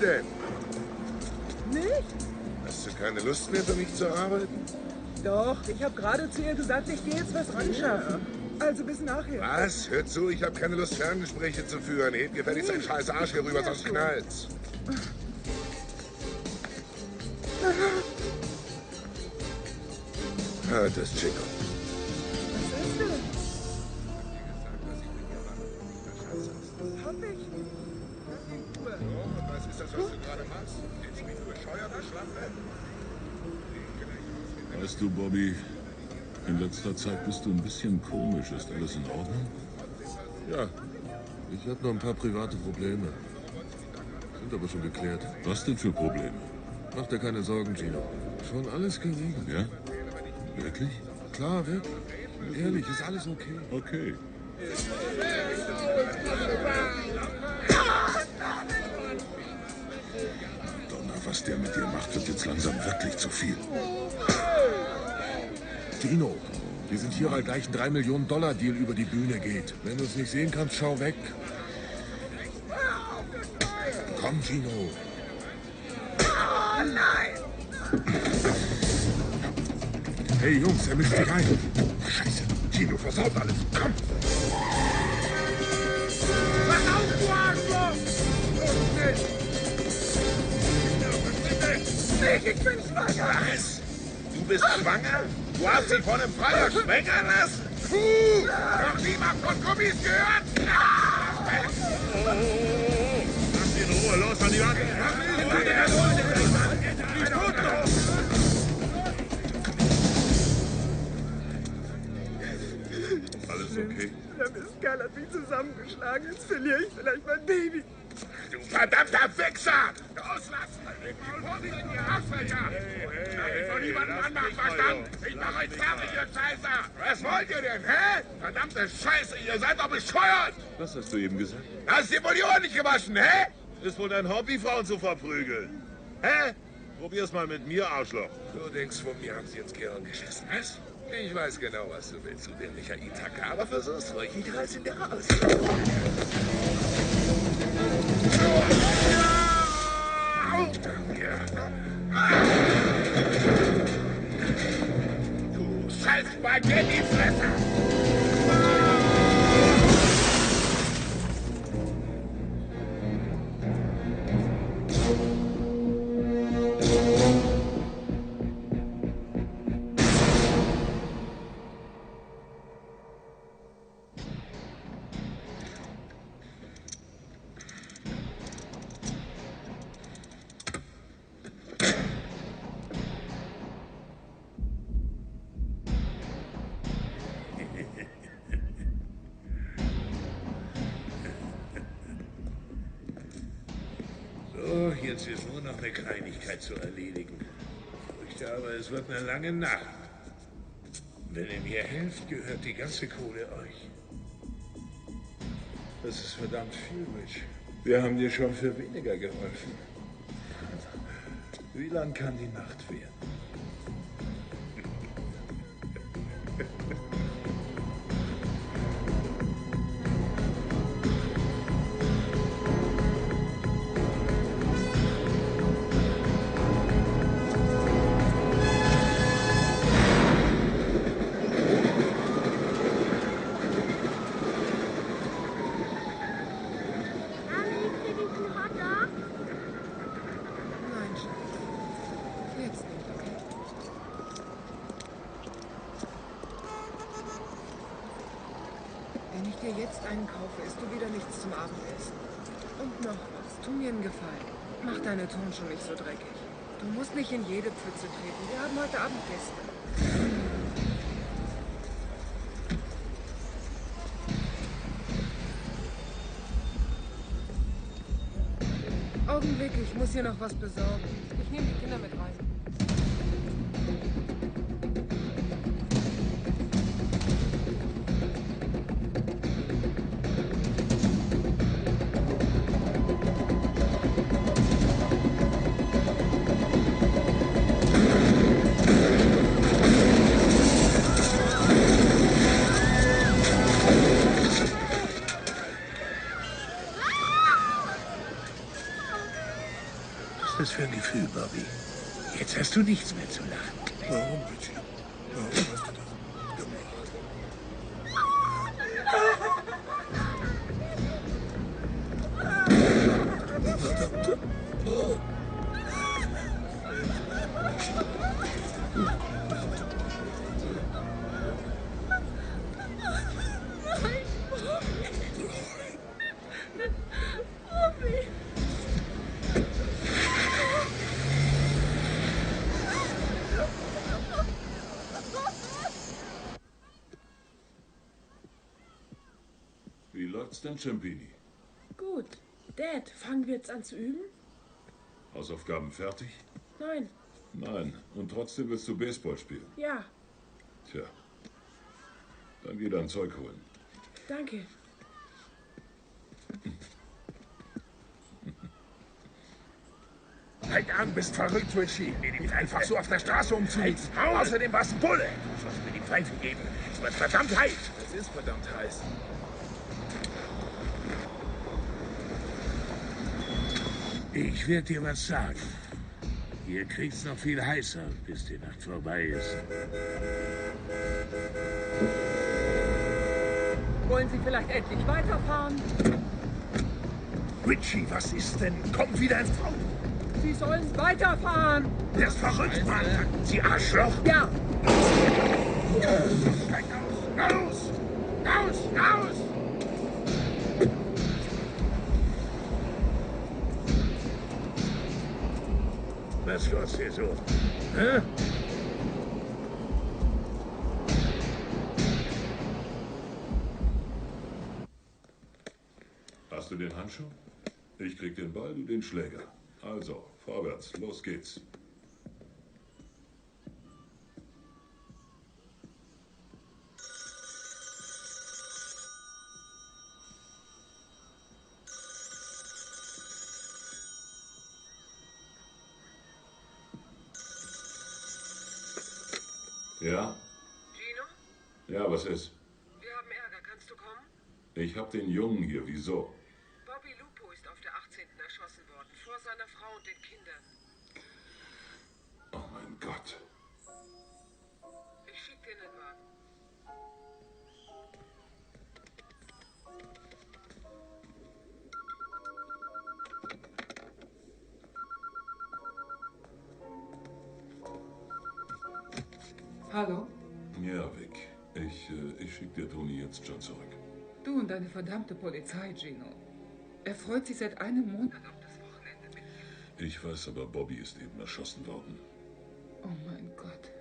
denn? Nicht? Hast du keine Lust mehr für mich zu arbeiten? Doch, ich habe gerade zu ihr gesagt, ich gehe jetzt was anschaffen. Also bis nachher. Was? Hör zu, ich habe keine Lust, Ferngespräche zu führen. Hebt gefälligst deinen scheiß Arsch hier rüber, sonst knallt's. Hört es, Chico. Was ist denn? Hab ich. So, und was ist das, was du gerade machst? Hältst du mich für bescheuert, du Schlampe? Weißt du, Bobby, in letzter Zeit bist du ein bisschen komisch. Ist alles in Ordnung? Ja, ich habe noch ein paar private Probleme. Sind aber schon geklärt. Was denn für Probleme? Mach dir keine Sorgen, Gino. Schon alles geregelt. Ja? Wirklich? Klar, wirklich. Ehrlich, ist alles okay. Okay. Donner, was der mit dir macht, wird jetzt langsam wirklich zu viel. Gino, wir sind hier, weil gleich ein 3 Millionen Dollar Deal über die Bühne geht. Wenn du es nicht sehen kannst, schau weg. Komm, Gino. Oh nein! Hey, Jungs, er mischt sich ein. Scheiße, Gino versaut alles. Komm. Mach auf, du Arschloch! Nicht, ich bin schwanger! Was? Du bist schwanger? Du hast sie von einem Freier schwängern lassen? Puh! Noch niemand von Gummis gehört? Lass ihn in Ruhe, los an die Wand! Alles okay? Der Mistkerl hat mich zusammengeschlagen. Jetzt verliere ich vielleicht mein Baby. Du verdammter Wichser! Loslassen! Hol mich in die Arschlöcher! Ich von niemandem anmachen, verstanden? Ich mach euch fertig, ihr Scheißer! Was wollt ihr denn, hä? Verdammte Scheiße, ihr seid doch bescheuert! Was hast du eben gesagt? Hast dir wohl die Ohren nicht gewaschen, hä? Ist wohl dein Hobby, Frauen zu verprügeln. Hä? Probier's mal mit mir, Arschloch. Du denkst, von mir haben sie jetzt Gehirn geschissen, was? Ich weiß genau, was du willst, du dämlicher Itaka, aber versuch's ruhig, ich reiß ihn dir raus. Du scheiß Spaghetti-Fresser! So, jetzt ist nur noch eine Kleinigkeit zu erledigen. Ich fürchte aber, es wird eine lange Nacht. Wenn ihr mir helft, gehört die ganze Kohle euch. Das ist verdammt viel, Rich. Wir haben dir schon für weniger geholfen. Wie lang kann die Nacht werden? Nein, Schatz. Jetzt nicht, okay? Wenn ich dir jetzt einen kaufe, isst du wieder nichts zum Abendessen. Und noch was, tu mir einen Gefallen. Mach deine Turnschuhe nicht so dreckig. Du musst nicht in jede Pfütze treten. Wir haben heute Abend Gäste. Augenblick, ich muss hier noch was besorgen. Ich nehme die Kinder mit rein. das für ein Gefühl, Bobby? Jetzt hast du nichts mehr zu lachen. Warum, Richie? Warum hast du das gemacht? Verdammte... Oh. Wie läuft's denn, Ciampini? Gut. Dad, fangen wir jetzt an zu üben? Hausaufgaben fertig? Nein. Nein. Und trotzdem willst du Baseball spielen? Ja, Tja. Dann geh dein Zeug holen. danke. Halt an, bist verrückt, Richie. Mir nicht einfach so auf der Straße umzuziehen. Außerdem warst du ein Bulle. Du sollst mir die Pfeife geben. Es wird verdammt heiß. Es ist verdammt heiß. Ich werde dir was sagen. Hier kriegt's noch viel heißer, bis die Nacht vorbei ist. Wollen Sie vielleicht endlich weiterfahren? Richie, was ist denn? Komm wieder ins Auto. Sie sollen weiterfahren! Der ist verrückt, Mann. Sie Arschloch. Ja! Steig aus. Raus! Raus! Raus! Was ist los hier so? Hä? Hast du den Handschuh? Ich krieg den Ball, du den Schläger. Also, vorwärts, los geht's. Ja? Gino? Ja, was ist? Wir haben Ärger. Kannst du kommen? Ich hab den Jungen hier, wieso? Bobby Lupo ist auf der 18. erschossen worden. Vor seiner Frau und den Kindern. Oh mein Gott. Ich schick dir einen Wagen. Hallo? Ja, Vic. Ich schick dir Toni jetzt schon zurück. Du und deine verdammte Polizei, Gino. Er freut sich seit einem Monat auf das Wochenende mit mir. Ich weiß, aber Bobby ist eben erschossen worden. Oh mein Gott.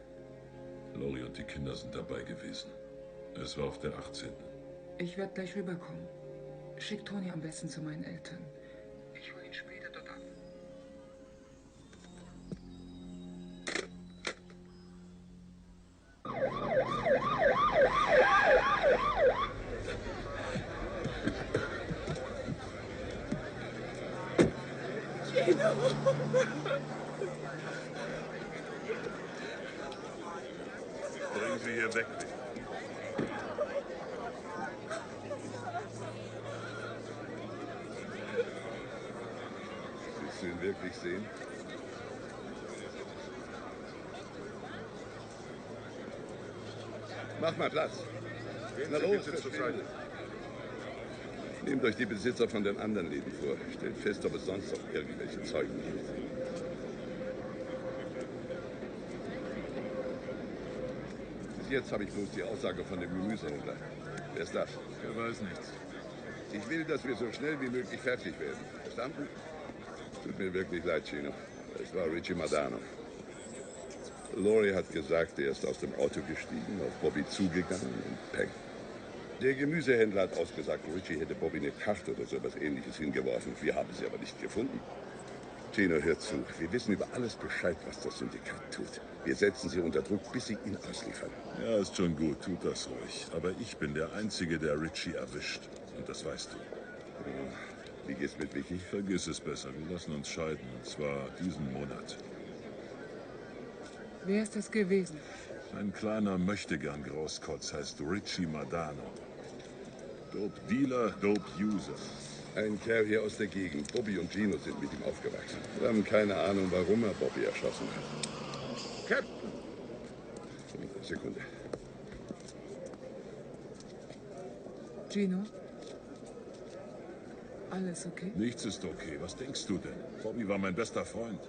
Lori und die Kinder sind dabei gewesen. Es war auf der 18. Ich werde gleich rüberkommen. Schick Toni am besten zu meinen Eltern. Ich hole ihn später dort ab. Bringen Sie hier weg. Willst du ihn wirklich sehen? Mach mal Platz. Na los, verschwindet. Nehmt euch die Besitzer von den anderen Läden vor. Stellt fest, ob es sonst noch irgendwelche Zeugen gibt. Bis jetzt habe ich bloß die Aussage von dem Gemüsehändler. Wer ist das? Er weiß nichts. Ich will, dass wir so schnell wie möglich fertig werden. Verstanden? Tut mir wirklich leid, Gino. Es war Richie Madano. Lori hat gesagt, er ist aus dem Auto gestiegen, auf Bobby zugegangen und peng. Der Gemüsehändler hat ausgesagt, Richie hätte Bobby eine Karte oder so etwas Ähnliches hingeworfen. Wir haben sie aber nicht gefunden. Gino, hör zu. Wir wissen über alles Bescheid, was das Syndikat tut. Wir setzen sie unter Druck, bis sie ihn ausliefern. Ja, ist schon gut, tut das ruhig. Aber ich bin der Einzige, der Richie erwischt. Und das weißt du. Wie geht's mit Vicky? Vergiss es besser, wir lassen uns scheiden. Und zwar diesen Monat. Wer ist das gewesen? Ein kleiner Möchtegern-Großkotz heißt Richie Madano. Dope Dealer, Dope User. Ein Kerl hier aus der Gegend. Bobby und Gino sind mit ihm aufgewachsen. Wir haben keine Ahnung, warum er Bobby erschossen hat. Captain! Sekunde. Gino? Alles okay? Nichts ist okay. Was denkst du denn? Bobby war mein bester Freund.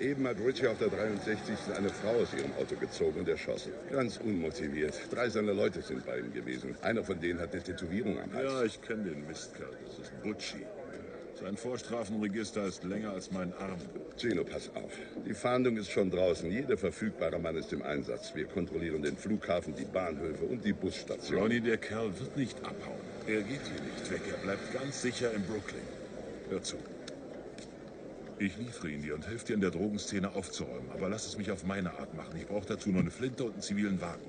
Eben hat Richie auf der 63. eine Frau aus ihrem Auto gezogen und erschossen. Ganz unmotiviert. 3 seiner Leute sind bei ihm gewesen. Einer von denen hat eine Tätowierung am Hals. Ja, ich kenne den Mistkerl. Das ist Butchie. Sein Vorstrafenregister ist länger als mein Arm. Gino, pass auf. Die Fahndung ist schon draußen. Jeder verfügbare Mann ist im Einsatz. Wir kontrollieren den Flughafen, die Bahnhöfe und die Busstation. Ronny, der Kerl wird nicht abhauen. Er geht hier nicht weg. Er bleibt ganz sicher in Brooklyn. Hör zu. Ich liefere ihn dir und helfe dir in der Drogenszene aufzuräumen. Aber lass es mich auf meine Art machen. Ich brauche dazu nur eine Flinte und einen zivilen Wagen.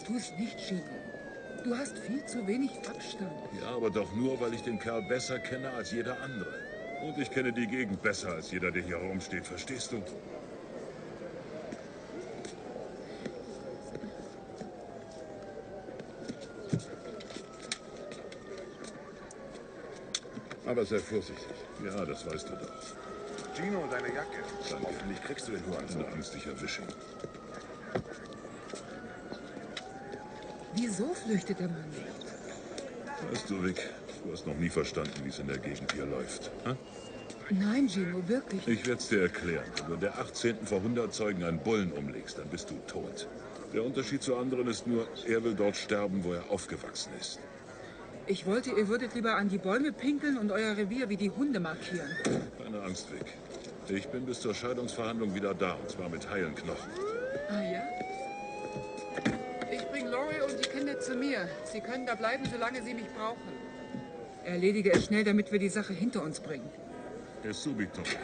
Tu es nicht, Gino. Du hast viel zu wenig Abstand. Ja, aber doch nur, weil ich den Kerl besser kenne als jeder andere. Und ich kenne die Gegend besser als jeder, der hier rumsteht. Verstehst du? Aber sei vorsichtig. Ja, das weißt du doch. Gino, deine Jacke. Danke. Hoffentlich kriegst du den Huren. Keine Angst, ich erwische ihn. Wieso flüchtet der Mann nicht? Weißt du, Vic, du hast noch nie verstanden, wie es in der Gegend hier läuft. Hm? Nein, Gino, wirklich. Ich werde es dir erklären. Wenn du in der 18. vor 100 Zeugen einen Bullen umlegst, dann bist du tot. Der Unterschied zu anderen ist nur, er will dort sterben, wo er aufgewachsen ist. Ich wollte, ihr würdet lieber an die Bäume pinkeln und euer Revier wie die Hunde markieren. Keine Angst, Vic. Ich bin bis zur Scheidungsverhandlung wieder da, und zwar mit heilen Knochen. Ah ja? Ich bringe Lori und die Kinder zu mir. Sie können da bleiben, solange sie mich brauchen. Erledige es schnell, damit wir die Sache hinter uns bringen. Es subito. Ja.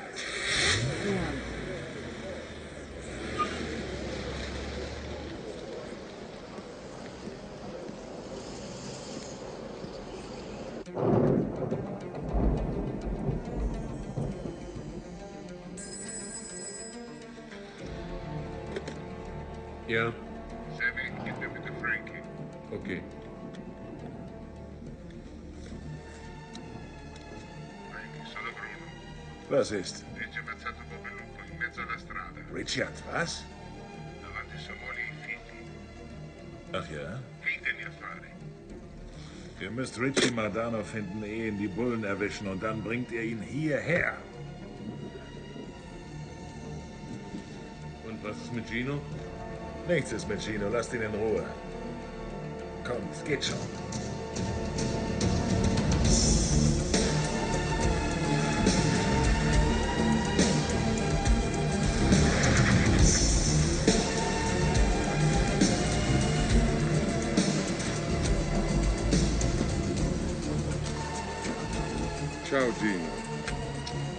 Ja, Sammy, gib mir bitte Frankie. okay. Frankie, sono Bruno. Was ist? Legge ammazzato Bobby Lupo in mezzo alla strada. Richard, was? Davanti a sua moglie e i figli. Ach ja? Finite gli affari. Ihr müsst Richie Madano finden, ehe ihn die Bullen erwischen, und dann bringt ihr ihn hierher. Und was ist mit Gino? Nichts ist mit Gino, lasst ihn in Ruhe. Kommt, es geht schon. Ciao Gino.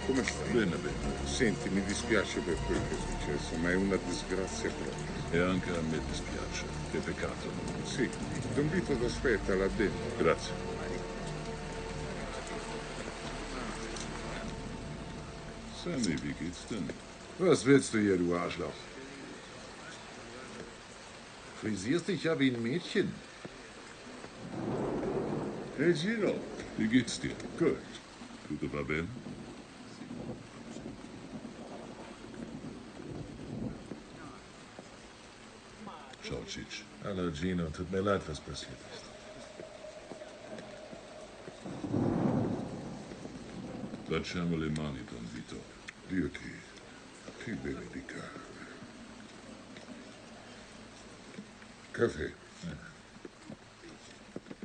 Come stai? Bene, bene. Senti, mi dispiace per quel che è successo, ma è una disgrazia proprio. E anche a me dispiace. Che peccato. Sì, Don Vito ti aspetta là dentro. Grazie. Sammy, wie geht's denn? Was willst du hier, du Arschloch? Frisierst dich ja wie ein Mädchen. Hey Gino. Wie geht's dir? Gut. Tutto va bene? Ciao, Cic. Hallo Gino, tut mir leid, was passiert ist. Facciamo le mani, Don Vito. Dio ti benedica. Kaffee.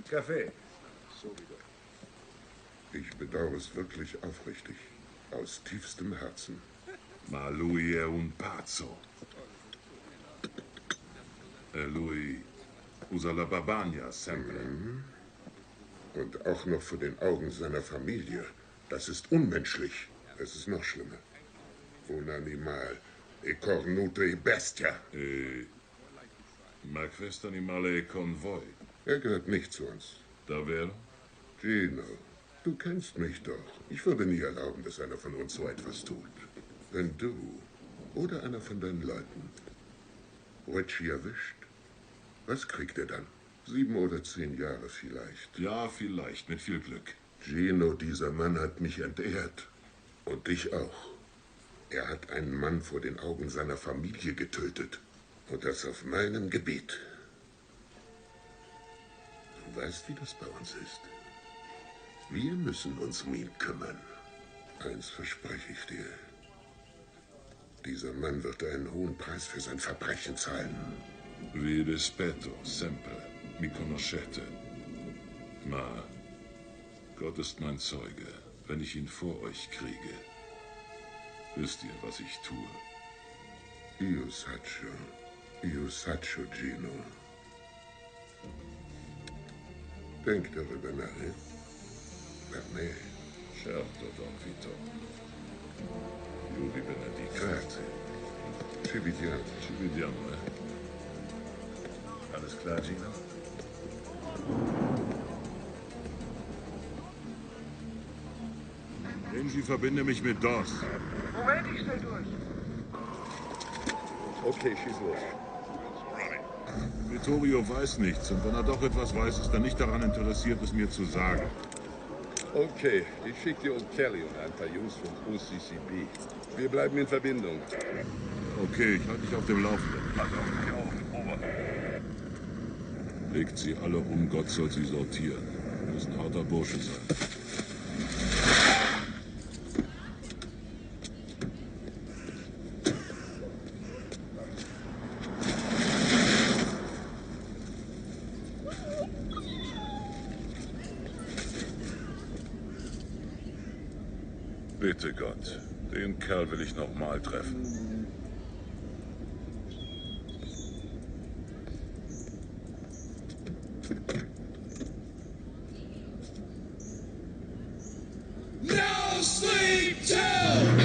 Kaffee. Ich bedauere es wirklich aufrichtig. Aus tiefstem Herzen. Ma lui è un pazzo. E lui usa la babagna sempre. Und auch noch vor den Augen seiner Familie. Das ist unmenschlich. Es ist noch schlimmer. Un animal. E cornuto e bestia. Ma questo animale è con voi. Er gehört nicht zu uns. Davvero? Gino, Du kennst mich doch. Ich würde nie erlauben, dass einer von uns so etwas tut. Wenn du oder einer von deinen Leuten Richie erwischt, was kriegt er dann? 7 oder 10 Jahre vielleicht. Ja, vielleicht, mit viel Glück. Gino, dieser Mann hat mich entehrt. Und dich auch. Er hat einen Mann vor den Augen seiner Familie getötet. Und das auf meinem Gebiet. Du weißt, wie das bei uns ist. Wir müssen uns um ihn kümmern. Eins verspreche ich dir. Dieser Mann wird einen hohen Preis für sein Verbrechen zahlen. Vi rispetto sempre. Mi conoscete. Ma, Gott ist mein Zeuge. Wenn ich ihn vor euch kriege, wisst ihr, was ich tue. Io sacco, Gino. Denk darüber nach, eh? Per me. Certo, Don Vito. Io vi benedico. Grazie. Ci vediamo. Ci vediamo, eh? Alles klar, Gino? Angie, verbinde mich mit Doss. Moment, ich stell durch. Okay, schieß los. Vittorio weiß nichts und wenn er doch etwas weiß, ist er nicht daran interessiert, es mir zu sagen. Okay, ich schicke dir Kelly und ein paar Jungs vom OCCB. Wir bleiben in Verbindung. Okay, ich halte dich auf dem Laufenden. Legt sie alle um, Gott soll sie sortieren. Muss ein harter Bursche sein. Bitte Gott, den Kerl will ich noch mal treffen. No sleep till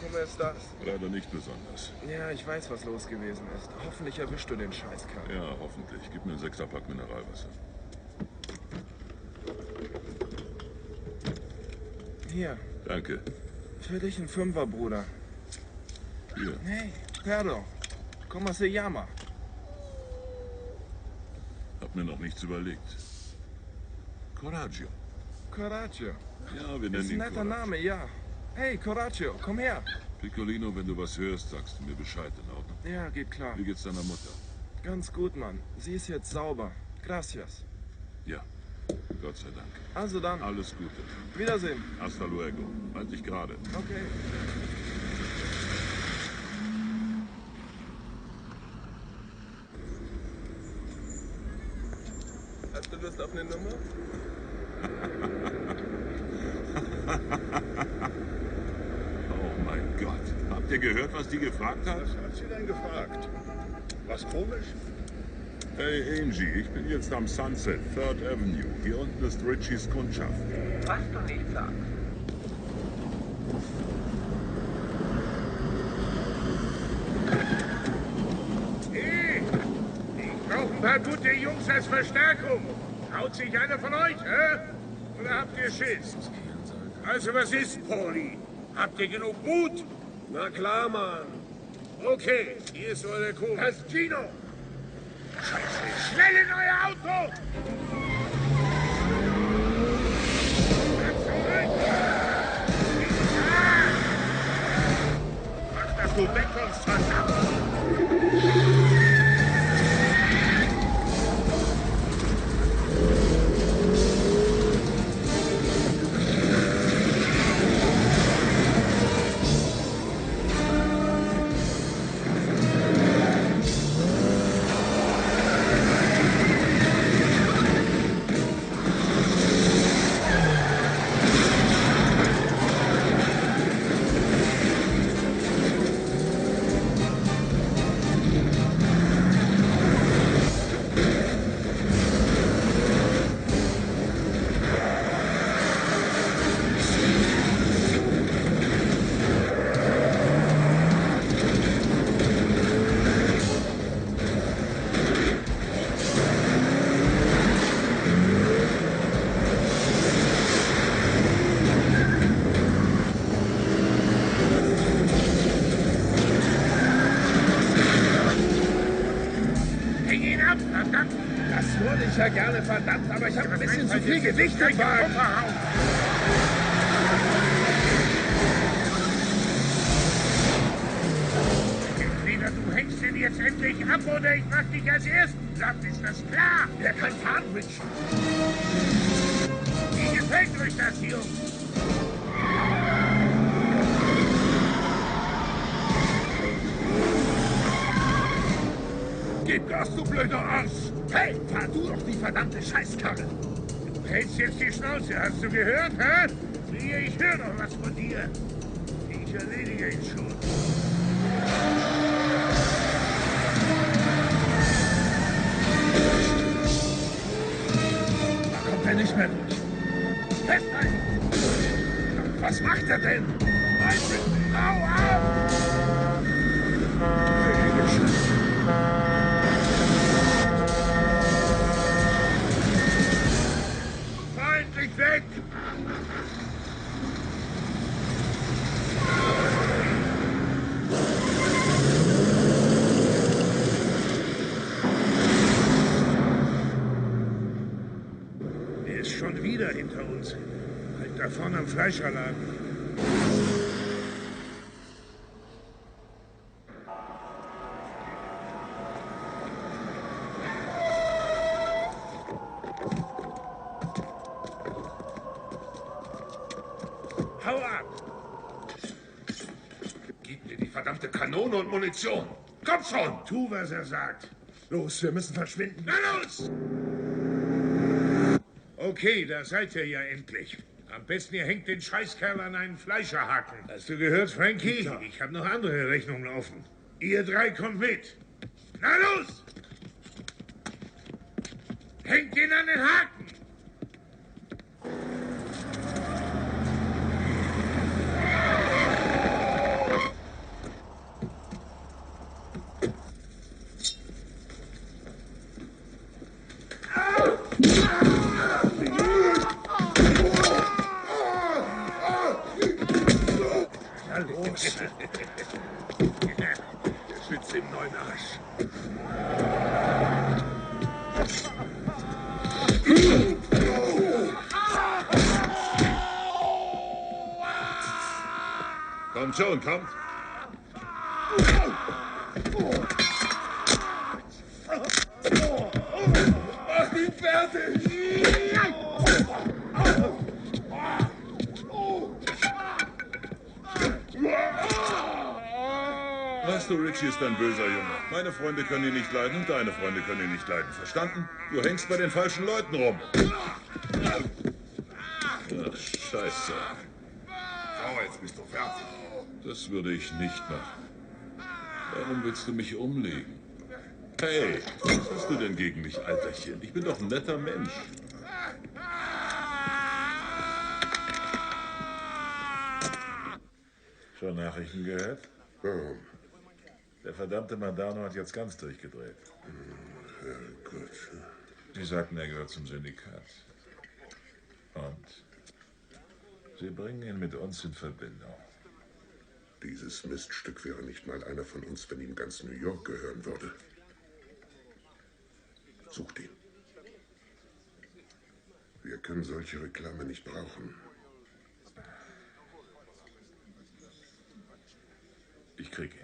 Come estás? Leider nicht besonders. Ja, ich weiß, was los gewesen ist. Hoffentlich erwischst du den Scheißkerl. Ja, hoffentlich. Gib mir einen 6er-Pack Mineralwasser. Hier. Danke. Für dich ein 5er, Bruder. Hier. Hey, Perdo. ¿Cómo se llama? Hab mir noch nichts überlegt. Coraggio. Coraggio. Ja, wir nennen Ist ein ihn netter Coraggio. Name, ja. Hey, Coraggio, komm her. Piccolino, wenn du was hörst, sagst du mir Bescheid, in Ordnung? Ja, geht klar. Wie geht's deiner Mutter? Ganz gut, Mann. Sie ist jetzt sauber. Gracias. Ja, Gott sei Dank. Also dann. Alles Gute. Wiedersehen. Hasta luego. Halt dich gerade. Okay. Hast du Lust auf eine Nummer? Oh mein Gott. Habt ihr gehört, was die gefragt hat? Was hat sie denn gefragt? Was komisch? Hey Angie, ich bin jetzt am Sunset, 3rd Avenue. Hier unten ist Richies Kundschaft. Was du nicht sagst. ein paar gute Jungs als Verstärkung. Traut sich einer von euch, hä? Oder habt ihr Schiss? Also was ist, Pauli? Habt ihr genug Mut? Na klar, Mann. Okay, hier ist eure Kuh. Das ist Gino. Scheiße, schnell in euer Auto! Mach, dass du wegkommst, verdammt! Ja gerne, verdammt, aber ich habe ein bisschen zu viel Gewicht im Wagen. Entweder du hängst ihn jetzt endlich ab oder ich mach dich als Ersten platt, ist das klar? Wer kann fahren, Rich? Wie gefällt euch das, Jungs? Gib Gas, du blöder Arsch! Hey, fahr du doch die verdammte Scheißkarre! Du hältst jetzt die Schnauze, hast du gehört, hä? Siehe, ich höre noch was von dir. Ich erledige ihn schon. Da kommt er nicht mehr durch. Festhalten! Was macht er denn? Hau ab! Feindlich weg! Er ist schon wieder hinter uns. Halt da vorne am Fleischerladen. Hau ab! Gib mir die verdammte Kanone und Munition! Komm schon! Tu, was er sagt. Los, wir müssen verschwinden. Na los! Okay, da seid ihr ja endlich. Am besten ihr hängt den Scheißkerl an einen Fleischerhaken. Hast du gehört, Frankie? Ja. Ich habe noch andere Rechnungen offen. Ihr drei kommt mit. Na los! Hängt ihn an den Haken! Na los! Der sitzt im neuen Arsch. Kommt schon, kommt. Mach ihn fertig! Weißt du, Richie ist ein böser Junge. Meine Freunde können ihn nicht leiden und deine Freunde können ihn nicht leiden. Verstanden? Du hängst bei den falschen Leuten rum. Ach, scheiße. So, jetzt bist du fertig. Das würde ich nicht machen. Warum willst du mich umlegen? Hey, was hast du denn gegen mich, Alterchen? Ich bin doch ein netter Mensch. Schon Nachrichten gehört? Warum? Der verdammte Madano hat jetzt ganz durchgedreht. Herrgott. Sie sagten, er gehört zum Syndikat. Und Sie bringen ihn mit uns in Verbindung. Dieses Miststück wäre nicht mal einer von uns, wenn ihm ganz New York gehören würde. Sucht ihn. Wir können solche Reklame nicht brauchen. Ich krieg ihn.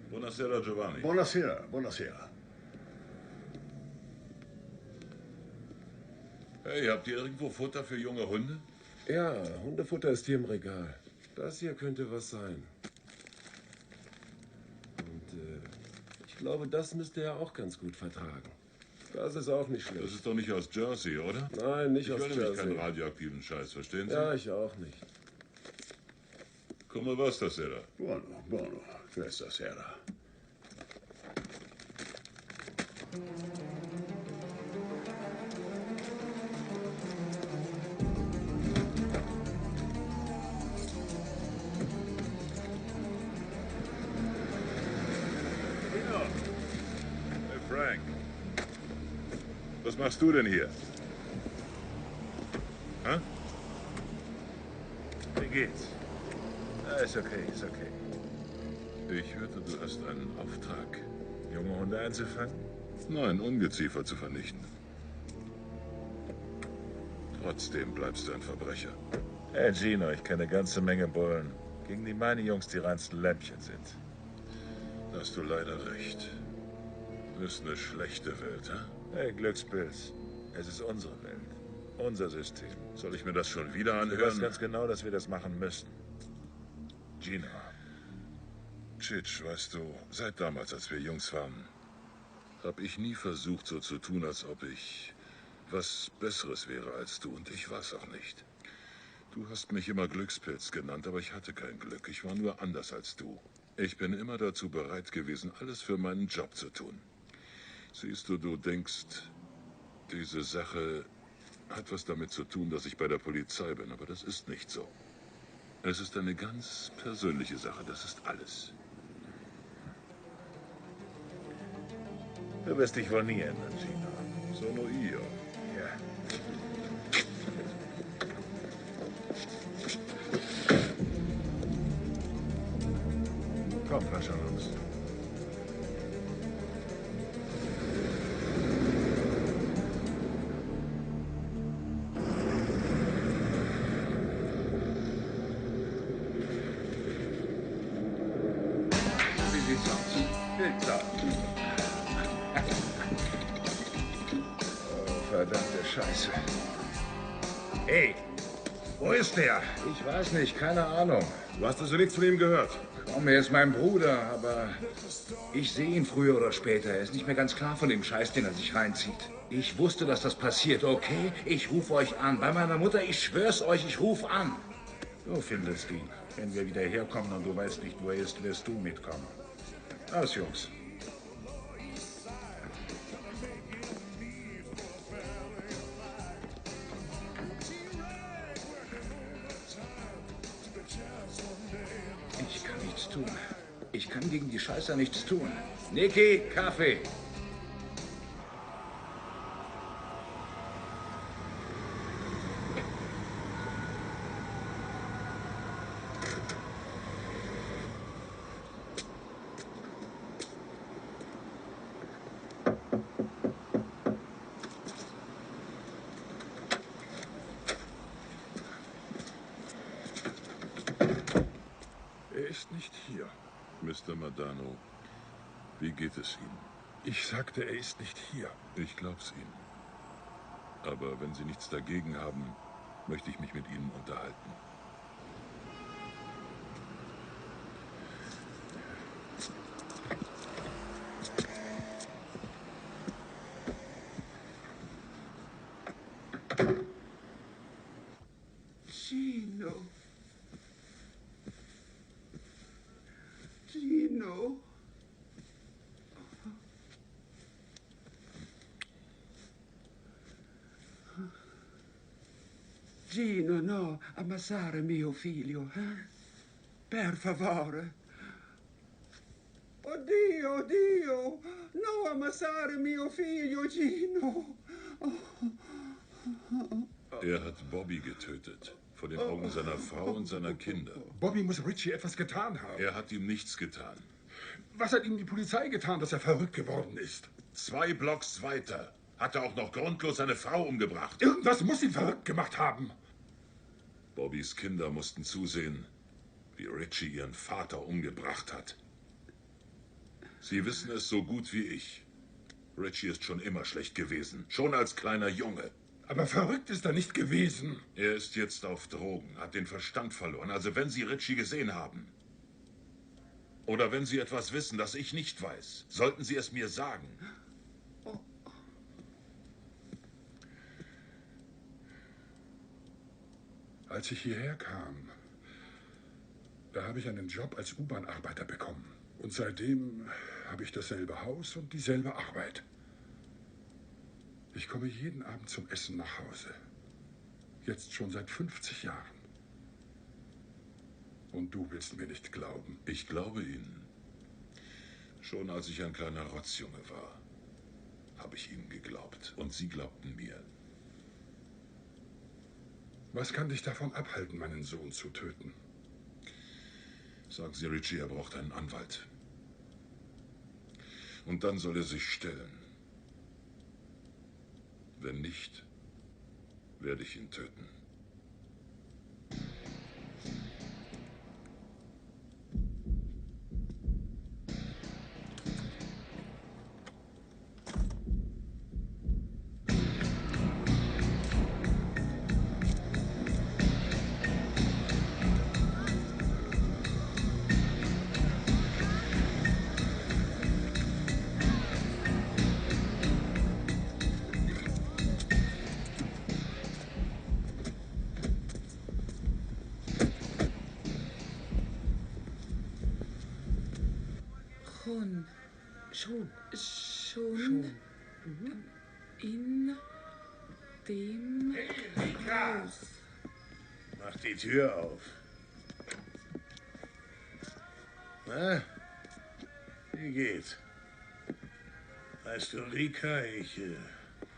Buonasera, Giovanni. Buonasera, buonasera. Hey, habt ihr irgendwo Futter für junge Hunde? Ja, Hundefutter ist hier im Regal. Das hier könnte was sein. Und ich glaube, das müsste er auch ganz gut vertragen. Das ist auch nicht schlecht. Das ist doch nicht aus Jersey, oder? Nein, nicht aus Jersey. Ich will nämlich Jersey. keinen radioaktiven Scheiß, verstehen Sie? Ja, ich auch nicht. Come va stasera? Buono, buono. Questa sera. Hey Frank, was machst du denn hier? Hä? Wie geht's? Ist okay, ist okay. Ich hörte, du hast einen Auftrag. Junge Hunde einzufangen? Nein, Ungeziefer zu vernichten. Trotzdem bleibst du ein Verbrecher. Hey Gino, ich kenne eine ganze Menge Bullen, gegen die meine Jungs die reinsten Lämpchen sind. Da hast du leider recht. Ist eine schlechte Welt, hä? Hey, Glückspilz. Es ist unsere Welt. Unser System. Soll ich mir das schon wieder Du anhören? weißt ganz genau, dass wir das machen müssen. Gino. Chitch, weißt du, seit damals, als wir Jungs waren, habe ich nie versucht, so zu tun, als ob ich was Besseres wäre als du. Und ich war's auch nicht. Du hast mich immer Glückspilz genannt, aber ich hatte kein Glück. Ich war nur anders als du. Ich bin immer dazu bereit gewesen, alles für meinen Job zu tun. Siehst du, du denkst, diese Sache hat was damit zu tun, dass ich bei der Polizei bin, aber das ist nicht so. Es ist eine ganz persönliche Sache, das ist alles. Du wirst dich wohl nie ändern, Gino. Sono io. Ja. Komm, Flasche los. Wie sieht's aus? Pizza. Oh, verdammte Scheiße. Hey, wo ist der? Ich weiß nicht, keine Ahnung. Du hast also nichts von ihm gehört? Komm, er ist mein Bruder, aber ich sehe ihn früher oder später. Er ist nicht mehr ganz klar von dem Scheiß, den er sich reinzieht. Ich wusste, dass das passiert, okay? Ich rufe euch an. Bei meiner Mutter, ich schwör's euch, ich rufe an. Du findest ihn. Wenn wir wieder herkommen und du weißt nicht, wo er ist, wirst du mitkommen. Aus, Jungs. Ich kann nichts tun. Ich kann gegen die Scheißer nichts tun. Niki, Kaffee. Er ist nicht hier. Mr. Madano, wie geht es Ihnen? Ich sagte, er ist nicht hier. Ich glaub's Ihnen. Aber wenn Sie nichts dagegen haben, möchte ich mich mit Ihnen unterhalten. Gino. Gino. Gino, no, ammassare mio figlio, eh? Per favore. Oddio, oddio, no ammassare mio figlio, Gino. Er hat Bobby getötet. Vor den Augen seiner Frau und seiner Kinder. Bobby muss Richie etwas getan haben. Er hat ihm nichts getan. Was hat ihm die Polizei getan, dass er verrückt geworden ist? 2 Blocks weiter hat er auch noch grundlos seine Frau umgebracht. Irgendwas muss ihn verrückt gemacht haben. Bobbys Kinder mussten zusehen, wie Richie ihren Vater umgebracht hat. Sie wissen es so gut wie ich. Richie ist schon immer schlecht gewesen, schon als kleiner Junge. Aber verrückt ist er nicht gewesen. Er ist jetzt auf Drogen, hat den Verstand verloren. Also wenn Sie Richie gesehen haben, oder wenn Sie etwas wissen, das ich nicht weiß, sollten Sie es mir sagen. Als ich hierher kam, da habe ich einen Job als U-Bahn-Arbeiter bekommen. Und seitdem habe ich dasselbe Haus und dieselbe Arbeit. Ich komme jeden Abend zum Essen nach Hause. Jetzt schon seit 50 Jahren. Und du willst mir nicht glauben. Ich glaube Ihnen. Schon als ich ein kleiner Rotzjunge war, habe ich Ihnen geglaubt. Und Sie glaubten mir. Was kann dich davon abhalten, meinen Sohn zu töten? Sagen Sie Richie, er braucht einen Anwalt. Und dann soll er sich stellen. Wenn nicht, werde ich ihn töten. Schon in dem Haus. Mach die Tür auf. Na, wie geht's? Weißt du, Rika, ich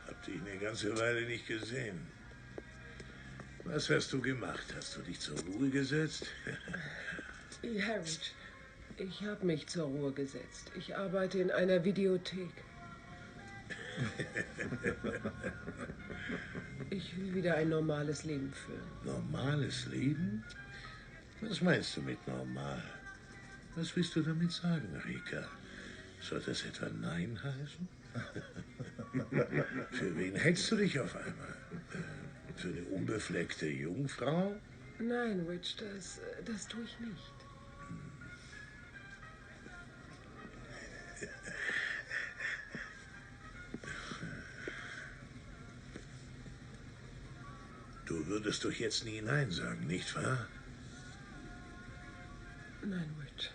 hab dich eine ganze Weile nicht gesehen. Was hast du gemacht? Hast du dich zur Ruhe gesetzt? Ja, Rich. Ich habe mich zur Ruhe gesetzt. Ich arbeite in einer Videothek. Ich will wieder ein normales Leben führen. Normales Leben? Was meinst du mit normal? Was willst du damit sagen, Rika? Soll das etwa Nein heißen? Für wen hältst du dich auf einmal? Für eine unbefleckte Jungfrau? Nein, Rich, das tue ich nicht. Du würdest doch jetzt nie Nein sagen, nicht wahr? Nein, Rich.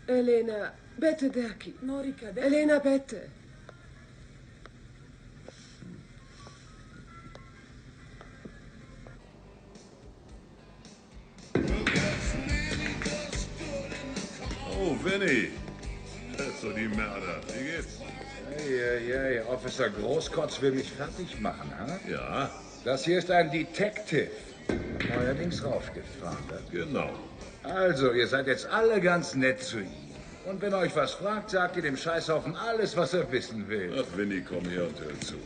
Elena, bitte, Derki. Norika, Elena, bitte. Oh, Vinny. Das ist so die Mörder. Wie geht's? Hey, Officer Großkotz will mich fertig machen, ha? Ja. Das hier ist ein Detective. Neuerdings raufgefahren. Genau. Also, ihr seid jetzt alle ganz nett zu ihm. Und wenn er euch was fragt, sagt ihr dem Scheißhaufen alles, was er wissen will. Ach, Vinny, komm her und hör zu.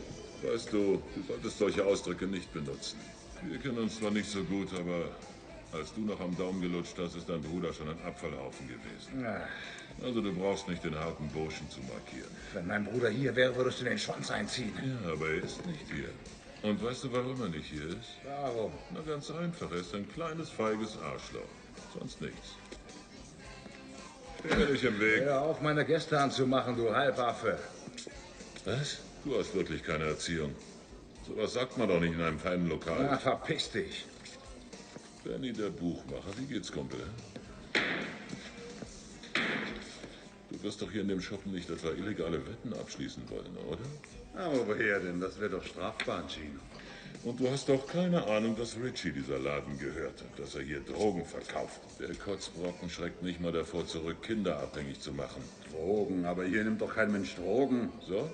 Weißt du, du solltest solche Ausdrücke nicht benutzen. Wir kennen uns zwar nicht so gut, aber als du noch am Daumen gelutscht hast, ist dein Bruder schon ein Abfallhaufen gewesen. Ach. Also du brauchst nicht den harten Burschen zu markieren. Wenn mein Bruder hier wäre, würdest du den Schwanz einziehen. Ja, aber er ist nicht hier. Und weißt du, warum er nicht hier ist? Warum? Na, ganz einfach. Er ist ein kleines, feiges Arschloch. Sonst nichts. Stell dich im Weg. Hör auf, meine Gäste anzumachen, du Halbaffe. Was? Du hast wirklich keine Erziehung. Sowas sagt man doch nicht in einem feinen Lokal. Na, verpiss dich. Benny, der Buchmacher. Wie geht's, Kumpel? Du wirst doch hier in dem Schuppen nicht etwa illegale Wetten abschließen wollen, oder? Aber woher denn? Das wäre doch strafbar, Gino. Und du hast doch keine Ahnung, dass Richie dieser Laden gehört hat, dass er hier Drogen verkauft. Der Kotzbrocken schreckt nicht mal davor zurück, Kinder abhängig zu machen. Drogen? Aber hier nimmt doch kein Mensch Drogen. So?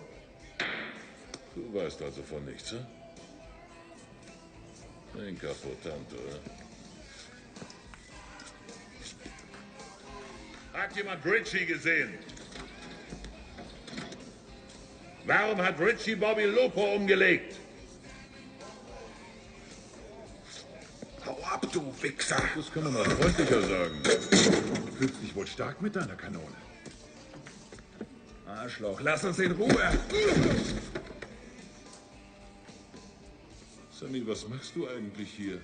Du weißt also von nichts, hm? Incapotanto, Hat jemand Richie gesehen? Warum hat Richie Bobby Lupo umgelegt? Hau ab, du Wichser! Das kann man mal freundlicher sagen. Du fühlst dich wohl stark mit deiner Kanone. Arschloch, lass uns in Ruhe! Sammy, was machst du eigentlich hier?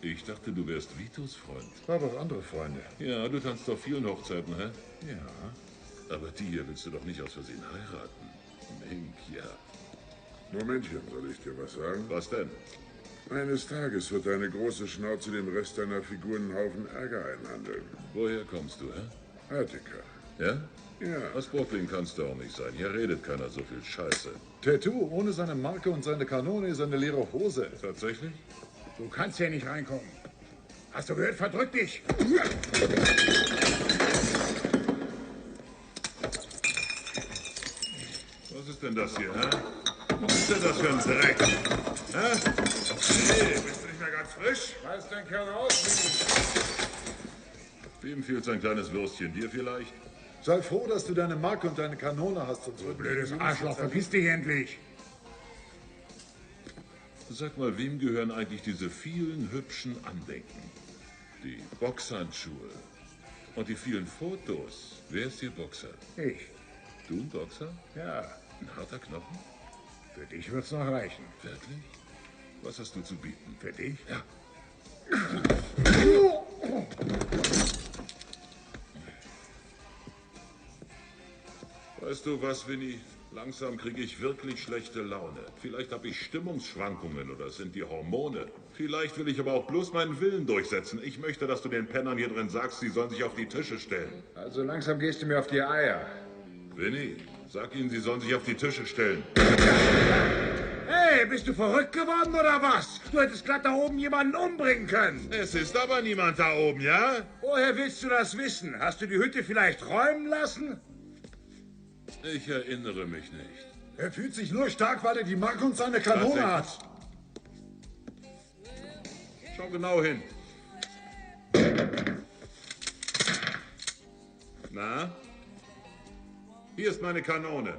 Ich dachte, du wärst Vitos Freund. Hab auch andere Freunde. Ja, du tanzt auf vielen Hochzeiten, hä? Ja. Aber die hier willst du doch nicht aus Versehen heiraten. Mink, ja. Momentchen, soll ich dir was sagen? Was denn? Eines Tages wird deine große Schnauze dem Rest deiner Figuren einen Haufen Ärger einhandeln. Woher kommst du, hä? Attica. Ja? Ja. Aus Brooklyn kannst du auch nicht sein. Hier redet keiner so viel Scheiße. Tattoo ohne seine Marke und seine Kanone ist eine leere Hose. Tatsächlich? Du kannst hier nicht reinkommen. Hast du gehört? Verdrück dich! Was ist denn das hier, hä? Was ist denn das für ein Dreck? Hä? Hey, bist du nicht mehr ganz frisch? Reiß den Kerl aus, Wem fehlt sein kleines Würstchen? Dir vielleicht? Sei froh, dass du deine Marke und deine Kanone hast. Und Du blödes Arschloch, verpiss dich endlich! Sag mal, wem gehören eigentlich diese vielen hübschen Andenken? Die Boxhandschuhe und die vielen Fotos. Wer ist hier Boxer? Ich. Du ein Boxer? Ja. Ein harter Knochen? Für dich wird's noch reichen. Wirklich? Was hast du zu bieten? Für dich? Ja. Weißt du was, Winnie? Langsam kriege ich wirklich schlechte Laune. Vielleicht habe ich Stimmungsschwankungen oder es sind die Hormone. Vielleicht will ich aber auch bloß meinen Willen durchsetzen. Ich möchte, dass du den Pennern hier drin sagst, sie sollen sich auf die Tische stellen. Also langsam gehst du mir auf die Eier. Winnie, sag ihnen, sie sollen sich auf die Tische stellen. Hey, bist du verrückt geworden oder was? Du hättest glatt da oben jemanden umbringen können. Es ist aber niemand da oben, ja? Woher willst du das wissen? Hast du die Hütte vielleicht räumen lassen? Ich erinnere mich nicht. Er fühlt sich nur stark, weil er die Marke und seine Kanone hat. Schau genau hin. Na? Hier ist meine Kanone.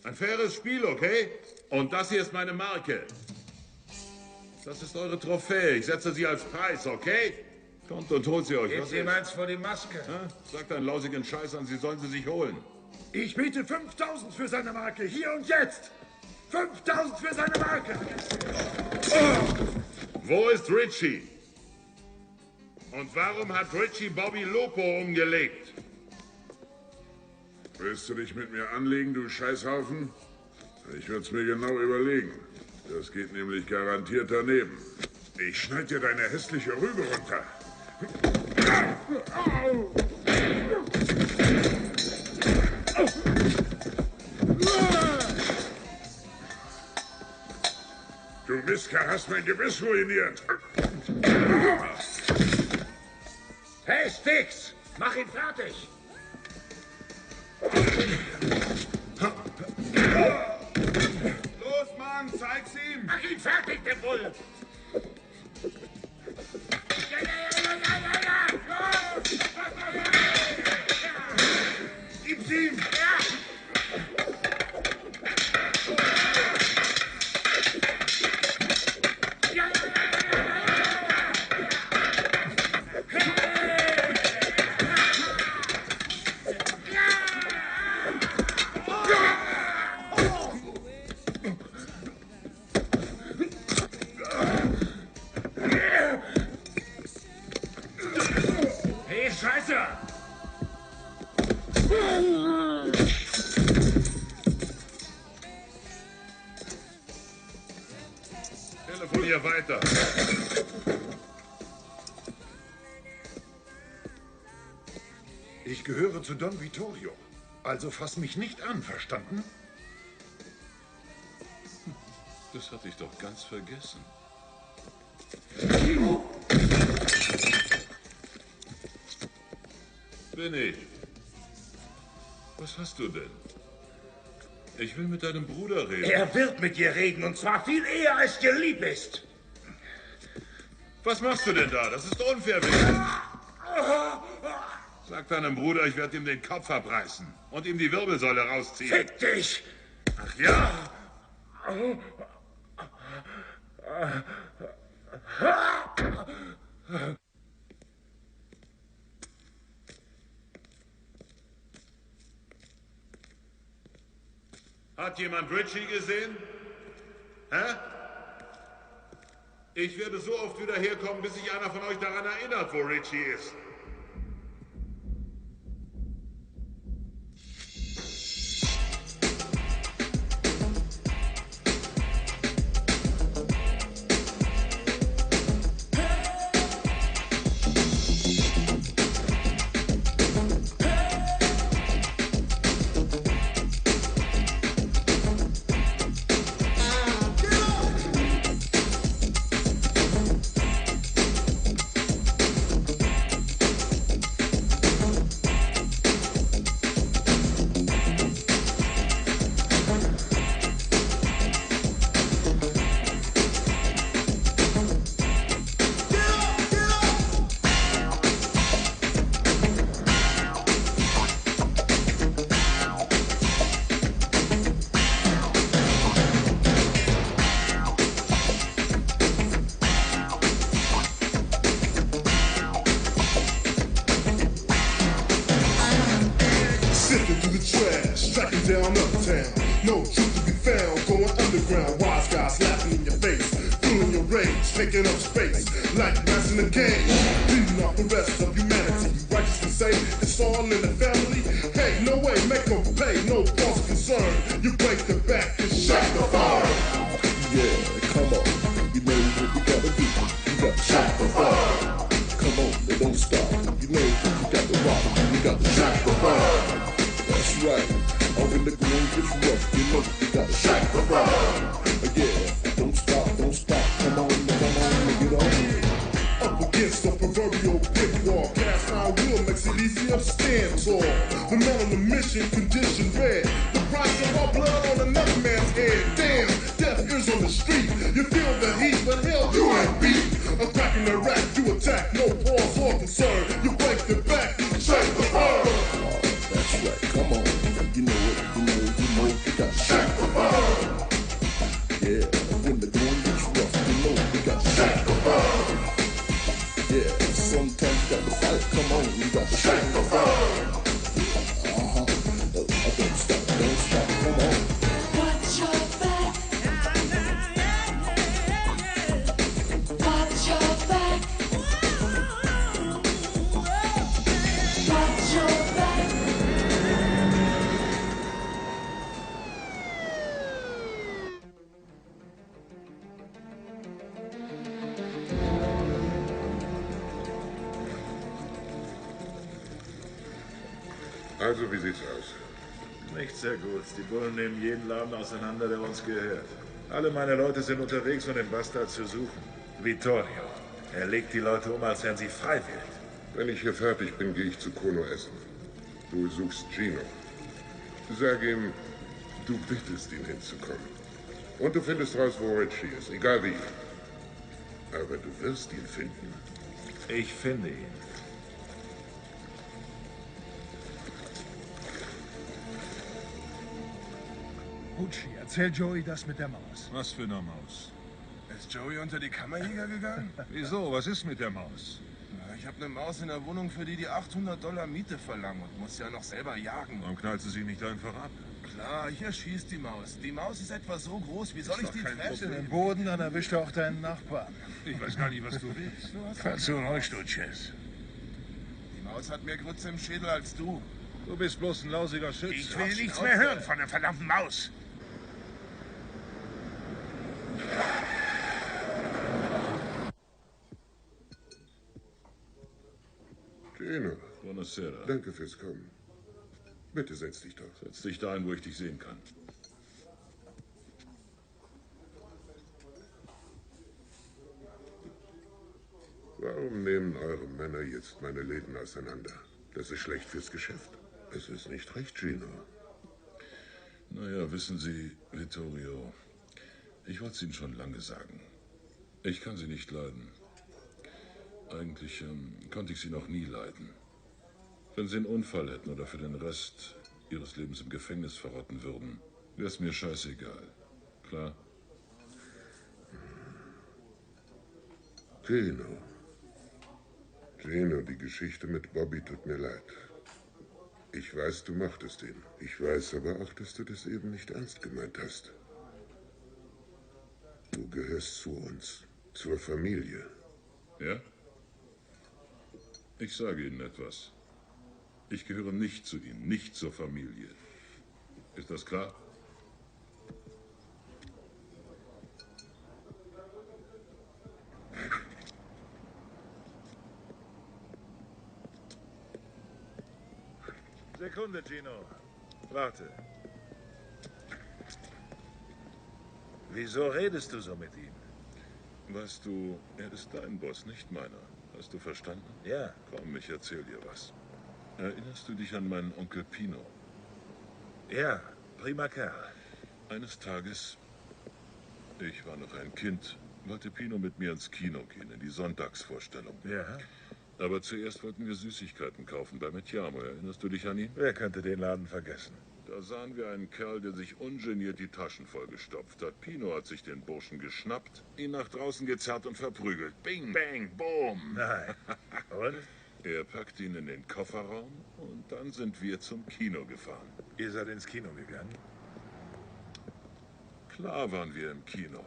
Ein faires Spiel, okay? Und das hier ist meine Marke. Das ist eure Trophäe. Ich setze sie als Preis, okay? Kommt und holt sie euch. Gebt ihm eins vor die Maske. Ja? Sagt einen lausigen Scheiß an, sie sollen sie sich holen. Ich biete 5.000 für seine Marke, hier und jetzt. 5.000 für seine Marke. Wo ist Richie? Und warum hat Richie Bobby Lupo umgelegt? Willst du dich mit mir anlegen, du Scheißhaufen? Ich würde es mir genau überlegen. Das geht nämlich garantiert daneben. Ich schneid dir deine hässliche Rübe runter. Du Mistkerl hast mein Gebiss ruiniert. Hey, Sticks, mach ihn fertig. Los, Mann, zeig's ihm! Mach ihn fertig, der Bull! Gib's ihm! Hey, Scheiße! Telefonier weiter. Ich gehöre zu Don Vittorio. Also fass mich nicht an, verstanden? Das hatte ich doch ganz vergessen. Benny, was hast du denn? Ich will mit deinem Bruder reden. Er wird mit dir reden, und zwar viel eher, als dir lieb ist. Was machst du denn da? Das ist unfair, Benny. Sag deinem Bruder, ich werde ihm den Kopf abreißen und ihm die Wirbelsäule rausziehen. Fick dich! Ach ja? Hat jemand Richie gesehen? Hä? Ich werde so oft wieder herkommen, bis sich einer von euch daran erinnert, wo Richie ist. Taking up space like rats in the game, beating off the rest of humanity. Righteously say it's all in the family. Hey, no way, make them pay, no false concern. You break the back and shut the fire. Yeah, come on, you know what we gotta do. You got to shut the fire. Come on, they don't stop. You know what you got to rock. You got to shut the fire. That's right. All in the groove gets rough. You know you got to shut the fire. Yeah, don't stop, don't stop. Come on. Up against the proverbial brick wall, cast iron will makes it easier to stand tall. The man on the mission, condition red. The price of our blood on another man's head. Damn, death is on the street. You feel the heat, but hell, you ain't beat. I'm cracking the rack, you attack, no pause or concern. You break the back, you shake the fire. That's right, come on. You know it, you got to shake the fire. Yeah, when the going gets rough, you know you got to shake the fire. Yeah, sometimes you got to fight, come on, you got to shake the fire. Don't stop, come on. Watch your back. Watch your back. Watch your back. Also, wie sieht's aus? Nicht sehr gut. Die Bullen nehmen jeden Laden auseinander, der uns gehört. Alle meine Leute sind unterwegs, um den Bastard zu suchen. Vittorio. Er legt die Leute um, als wären sie freiwillig. Wenn ich hier fertig bin, gehe ich zu Kono essen. Du suchst Gino. Sag ihm, du bittest ihn hinzukommen. Und du findest raus, wo Richie ist, egal wie. Aber du wirst ihn finden. Ich finde ihn. Pucci, erzähl Joey das mit der Maus. Was für eine Maus? Ist Joey unter die Kammerjäger gegangen? Wieso? Was ist mit der Maus? Na, ich habe eine Maus in der Wohnung, für die $800 Miete verlangen und muss ja noch selber jagen. Warum knallst du sie nicht einfach ab? Klar, ich erschieß die Maus. Die Maus ist etwa so groß, wie soll ich die treffen? Den Boden, dann erwischt er auch deinen Nachbarn. Ich weiß gar nicht, was du willst. Falls du ruhig, du Chess. Die Maus hat mehr Grütze im Schädel als du. Du bist bloß ein lausiger Schütze. Ich will nichts mehr hören von der verdammten Maus. Gino. Buonasera. Danke fürs Kommen. Bitte setz dich doch. Setz dich da ein, wo ich dich sehen kann. Warum nehmen eure Männer jetzt meine Läden auseinander? Das ist schlecht fürs Geschäft. Es ist nicht recht, Gino. Naja, wissen Sie, Vittorio, ich wollte es Ihnen schon lange sagen. Ich kann Sie nicht leiden. Eigentlich konnte ich Sie noch nie leiden. Wenn Sie einen Unfall hätten oder für den Rest Ihres Lebens im Gefängnis verrotten würden, wäre es mir scheißegal. Klar? Gino. Gino, die Geschichte mit Bobby tut mir leid. Ich weiß, du mochtest ihn. Ich weiß aber auch, dass du das eben nicht ernst gemeint hast. Du gehörst zu uns, zur Familie. Ja? Ich sage Ihnen etwas. Ich gehöre nicht zu Ihnen, nicht zur Familie. Ist das klar? Sekunde, Gino. Warte. Wieso redest du so mit ihm? Weißt du, er ist dein Boss, nicht meiner. Hast du verstanden? Ja. Komm, ich erzähl dir was. Erinnerst du dich an meinen Onkel Pino? Ja, prima Kerl. Eines Tages, ich war noch ein Kind, wollte Pino mit mir ins Kino gehen, in die Sonntagsvorstellung. Ja. Aber zuerst wollten wir Süßigkeiten kaufen bei Mettiamo. Erinnerst du dich an ihn? Wer könnte den Laden vergessen? Da sahen wir einen Kerl, der sich ungeniert die Taschen vollgestopft hat. Pino hat sich den Burschen geschnappt, ihn nach draußen gezerrt und verprügelt. Bing, bang, boom. Nein. Und? Er packte ihn in den Kofferraum und dann sind wir zum Kino gefahren. Ihr seid ins Kino gegangen? Klar waren wir im Kino.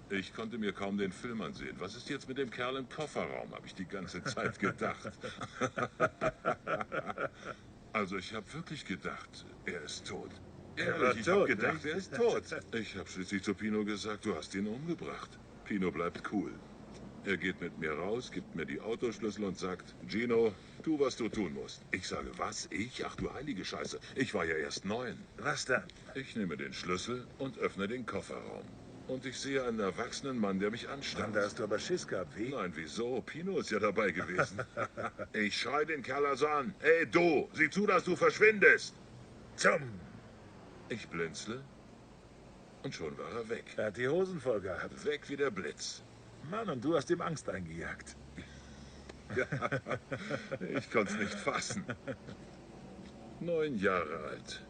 Ich konnte mir kaum den Film ansehen. Was ist jetzt mit dem Kerl im Kofferraum, habe ich die ganze Zeit gedacht. Also ich habe wirklich gedacht, er ist tot. Ehrlich, ich habe gedacht, er ist tot. Ich habe schließlich zu Pino gesagt, du hast ihn umgebracht. Pino bleibt cool. Er geht mit mir raus, gibt mir die Autoschlüssel und sagt, Gino, tu, was du tun musst. Ich sage, was? Ich? Ach du heilige Scheiße, ich war ja erst 9. Was dann? Ich nehme den Schlüssel und öffne den Kofferraum. Und ich sehe einen erwachsenen Mann, der mich anstarrt. Da hast du aber Schiss gehabt, wie? Nein, wieso? Pino ist ja dabei gewesen. Ich schrei den Kerl also an. Hey, du, sieh zu, dass du verschwindest. Ich blinzle und schon war er weg. Er hat die Hosen voll gehabt. Weg wie der Blitz. Mann, und du hast ihm Angst eingejagt. Ja, ich konnte es nicht fassen. 9 Jahre alt.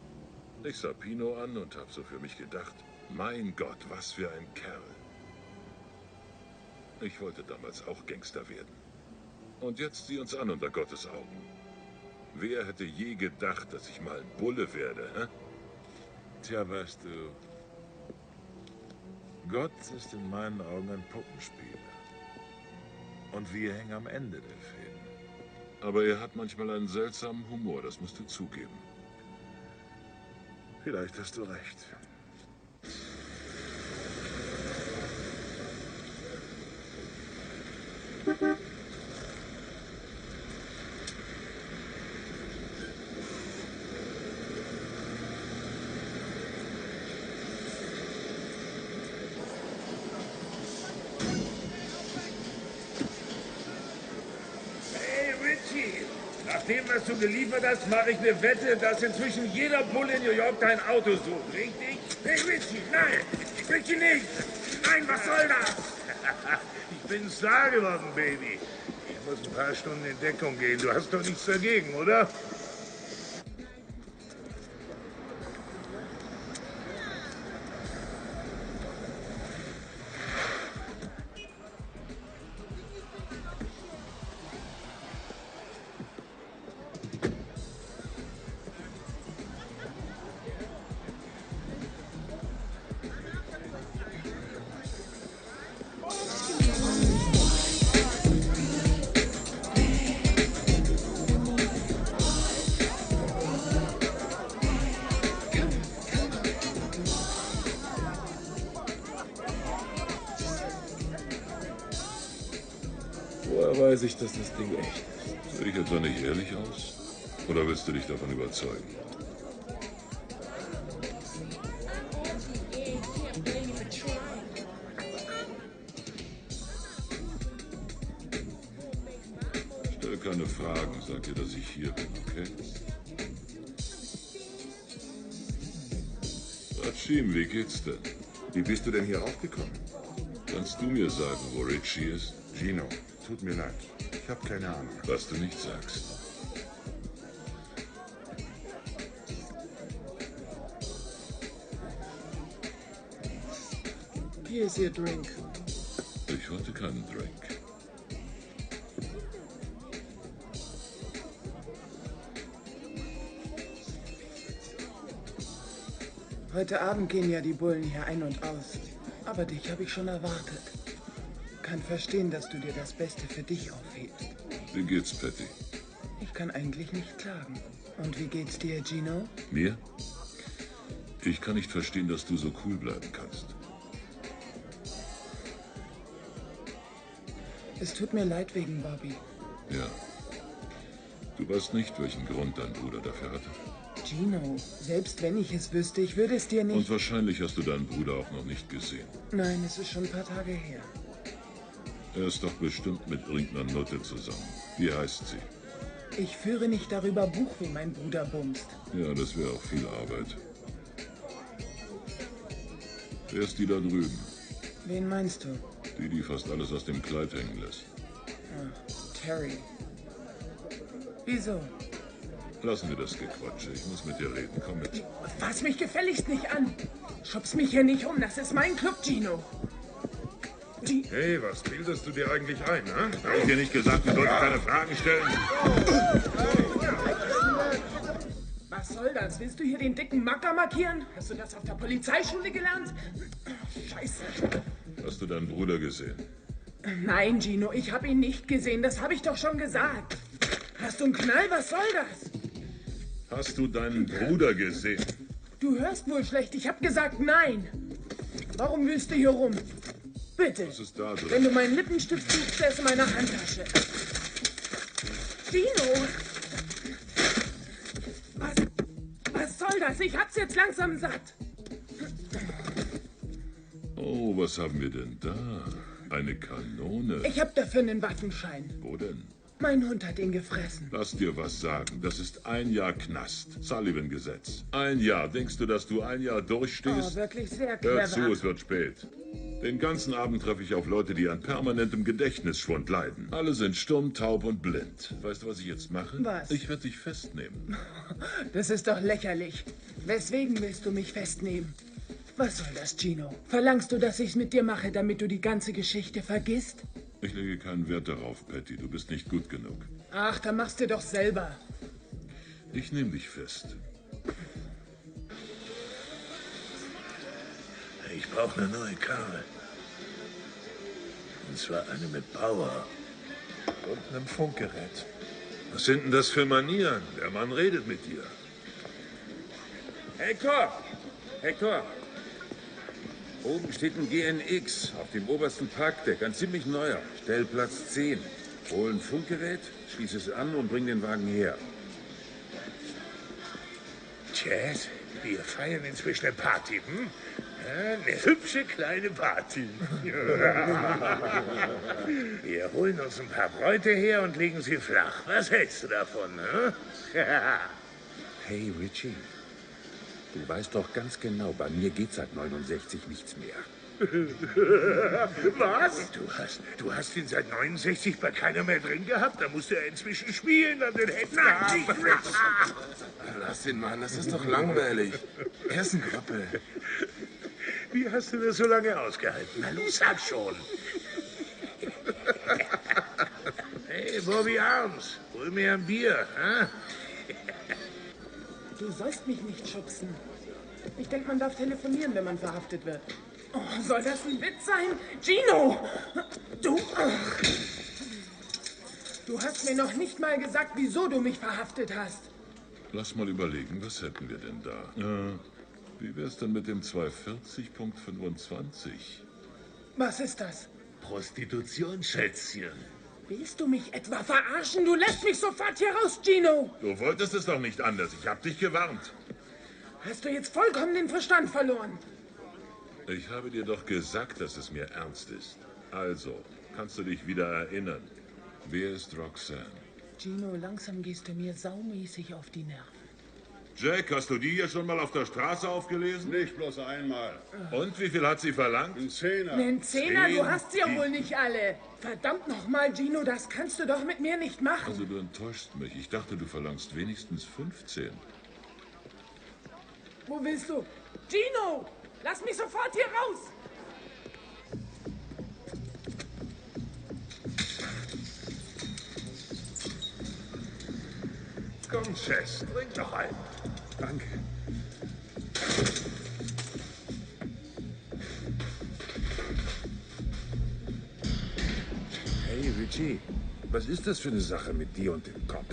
Ich sah Pino an und habe so für mich gedacht, mein Gott, was für ein Kerl. Ich wollte damals auch Gangster werden. Und jetzt sieh uns an unter Gottes Augen. Wer hätte je gedacht, dass ich mal ein Bulle werde, hä? Tja, weißt du, Gott ist in meinen Augen ein Puppenspieler. Und wir hängen am Ende der Fäden. Aber er hat manchmal einen seltsamen Humor, das musst du zugeben. Vielleicht hast du recht. Nach dem, was du geliefert hast, mache ich eine Wette, dass inzwischen jeder Bulle in New York dein Auto sucht. Richtig? Hey, Richie, nein! Richie nicht! Nein, was soll das? Ich bin Star geworden, Baby. Ich muss ein paar Stunden in Deckung gehen. Du hast doch nichts dagegen, oder? Woher weiß ich, dass das Ding echt ist? Sehe ich etwa nicht ehrlich aus? Oder willst du dich davon überzeugen? Stell keine Fragen, sag ihr, dass ich hier bin, okay? Rachim, wie geht's denn? Wie bist du denn hier raufgekommen? Kannst du mir sagen, wo Richie ist? Gino, tut mir leid. Ich habe keine Ahnung. Was du nicht sagst. Hier ist Ihr Drink. Ich wollte keinen Drink. Heute Abend gehen ja die Bullen hier ein und aus. Aber dich habe ich schon erwartet. Kann verstehen, dass du dir das Beste für dich aufhebst. Wie geht's, Patty? Ich kann eigentlich nicht klagen. Und wie geht's dir, Gino? Mir? Ich kann nicht verstehen, dass du so cool bleiben kannst. Es tut mir leid wegen Bobby. Ja. Du weißt nicht, welchen Grund dein Bruder dafür hatte. Gino, selbst wenn ich es wüsste, ich würde es dir nicht... Und wahrscheinlich hast du deinen Bruder auch noch nicht gesehen. Nein, es ist schon ein paar Tage her. Er ist doch bestimmt mit irgendeiner Nutte zusammen. Wie heißt sie? Ich führe nicht darüber Buch, wie mein Bruder bumst. Ja, das wäre auch viel Arbeit. Wer ist die da drüben? Wen meinst du? Die fast alles aus dem Kleid hängen lässt. Ah, Terry. Wieso? Lassen wir das Gequatsche. Ich muss mit dir reden. Komm mit. Fass mich gefälligst nicht an. Schubst mich hier nicht um. Das ist mein Club, Gino. Hey, was bildest du dir eigentlich ein, ne? Hab ich dir nicht gesagt, du sollst keine Fragen stellen? Was soll das? Willst du hier den dicken Macker markieren? Hast du das auf der Polizeischule gelernt? Scheiße. Hast du deinen Bruder gesehen? Nein, Gino, ich habe ihn nicht gesehen. Das habe ich doch schon gesagt. Hast du einen Knall? Was soll das? Hast du deinen Bruder gesehen? Du hörst wohl schlecht. Ich habe gesagt nein. Warum willst du hier rum? Bitte. Was ist da drin? Wenn du meinen Lippenstift suchst, der ist in meiner Handtasche. Gino! Was soll das? Ich hab's jetzt langsam satt. Oh, was haben wir denn da? Eine Kanone. Ich hab dafür einen Waffenschein. Wo denn? Mein Hund hat ihn gefressen. Lass dir was sagen. Das ist 1 Jahr Knast. Sullivan-Gesetz. 1 Jahr. Denkst du, dass du 1 Jahr durchstehst? Oh, wirklich sehr Hör clever. zu, es wird spät. Den ganzen Abend treffe ich auf Leute, die an permanentem Gedächtnisschwund leiden. Alle sind stumm, taub und blind. Weißt du, was ich jetzt mache? Was? Ich werde dich festnehmen. Das ist doch lächerlich. Weswegen willst du mich festnehmen? Was soll das, Gino? Verlangst du, dass ich's mit dir mache, damit du die ganze Geschichte vergisst? Ich lege keinen Wert darauf, Patty. Du bist nicht gut genug. Ach, dann machst du doch selber. Ich nehme dich fest. Ich brauche eine neue Karre. Und zwar eine mit Power. Und einem Funkgerät. Was sind denn das für Manieren? Der Mann redet mit dir. Hector! Hector! Oben steht ein GNX auf dem obersten Parkdeck, ein ziemlich neuer. Stellplatz 10. Hol ein Funkgerät, schließ es an und bring den Wagen her. Chad, wir feiern inzwischen eine Party, hm? Ja, eine hübsche kleine Party. Wir holen uns ein paar Bräute her und legen sie flach. Was hältst du davon, hm? Hey, Richie. Du weißt doch ganz genau, bei mir geht seit 69 nichts mehr. Was? Du hast ihn seit 69 bei keiner mehr drin gehabt? Da musst du ja inzwischen spielen an den Händen. Nein, lass ihn, Mann. Das ist doch langweilig. Er ist ein Krüppel. Wie hast du das so lange ausgehalten? Na los, sag schon. Hey, Bobby Arms, hol mir ein Bier. Hm? Du sollst mich nicht schubsen. Ich denke, man darf telefonieren, wenn man verhaftet wird. Oh, soll das ein Witz sein? Gino! Du... Ach. Du hast mir noch nicht mal gesagt, wieso du mich verhaftet hast. Lass mal überlegen, was hätten wir denn da? Wie wär's denn mit dem 240.25? Was ist das? Prostitution, Schätzchen. Willst du mich etwa verarschen? Du lässt mich sofort hier raus, Gino! Du wolltest es doch nicht anders. Ich hab dich gewarnt. Hast du jetzt vollkommen den Verstand verloren? Ich habe dir doch gesagt, dass es mir ernst ist. Also, kannst du dich wieder erinnern? Wer ist Roxanne? Gino, langsam gehst du mir saumäßig auf die Nerven. Jack, hast du die hier schon mal auf der Straße aufgelesen? Nicht bloß einmal. Und wie viel hat sie verlangt? Ein Zehner. Einen Zehner? Du 10? hast sie ja wohl nicht alle. Verdammt nochmal, Gino, das kannst du doch mit mir nicht machen. Also du enttäuschst mich. Ich dachte, du verlangst wenigstens 15. Wo willst du? Gino, lass mich sofort hier raus! Komm, Chess, trink noch einen. Danke. Hey, Richie, was ist das für eine Sache mit dir und dem Cop?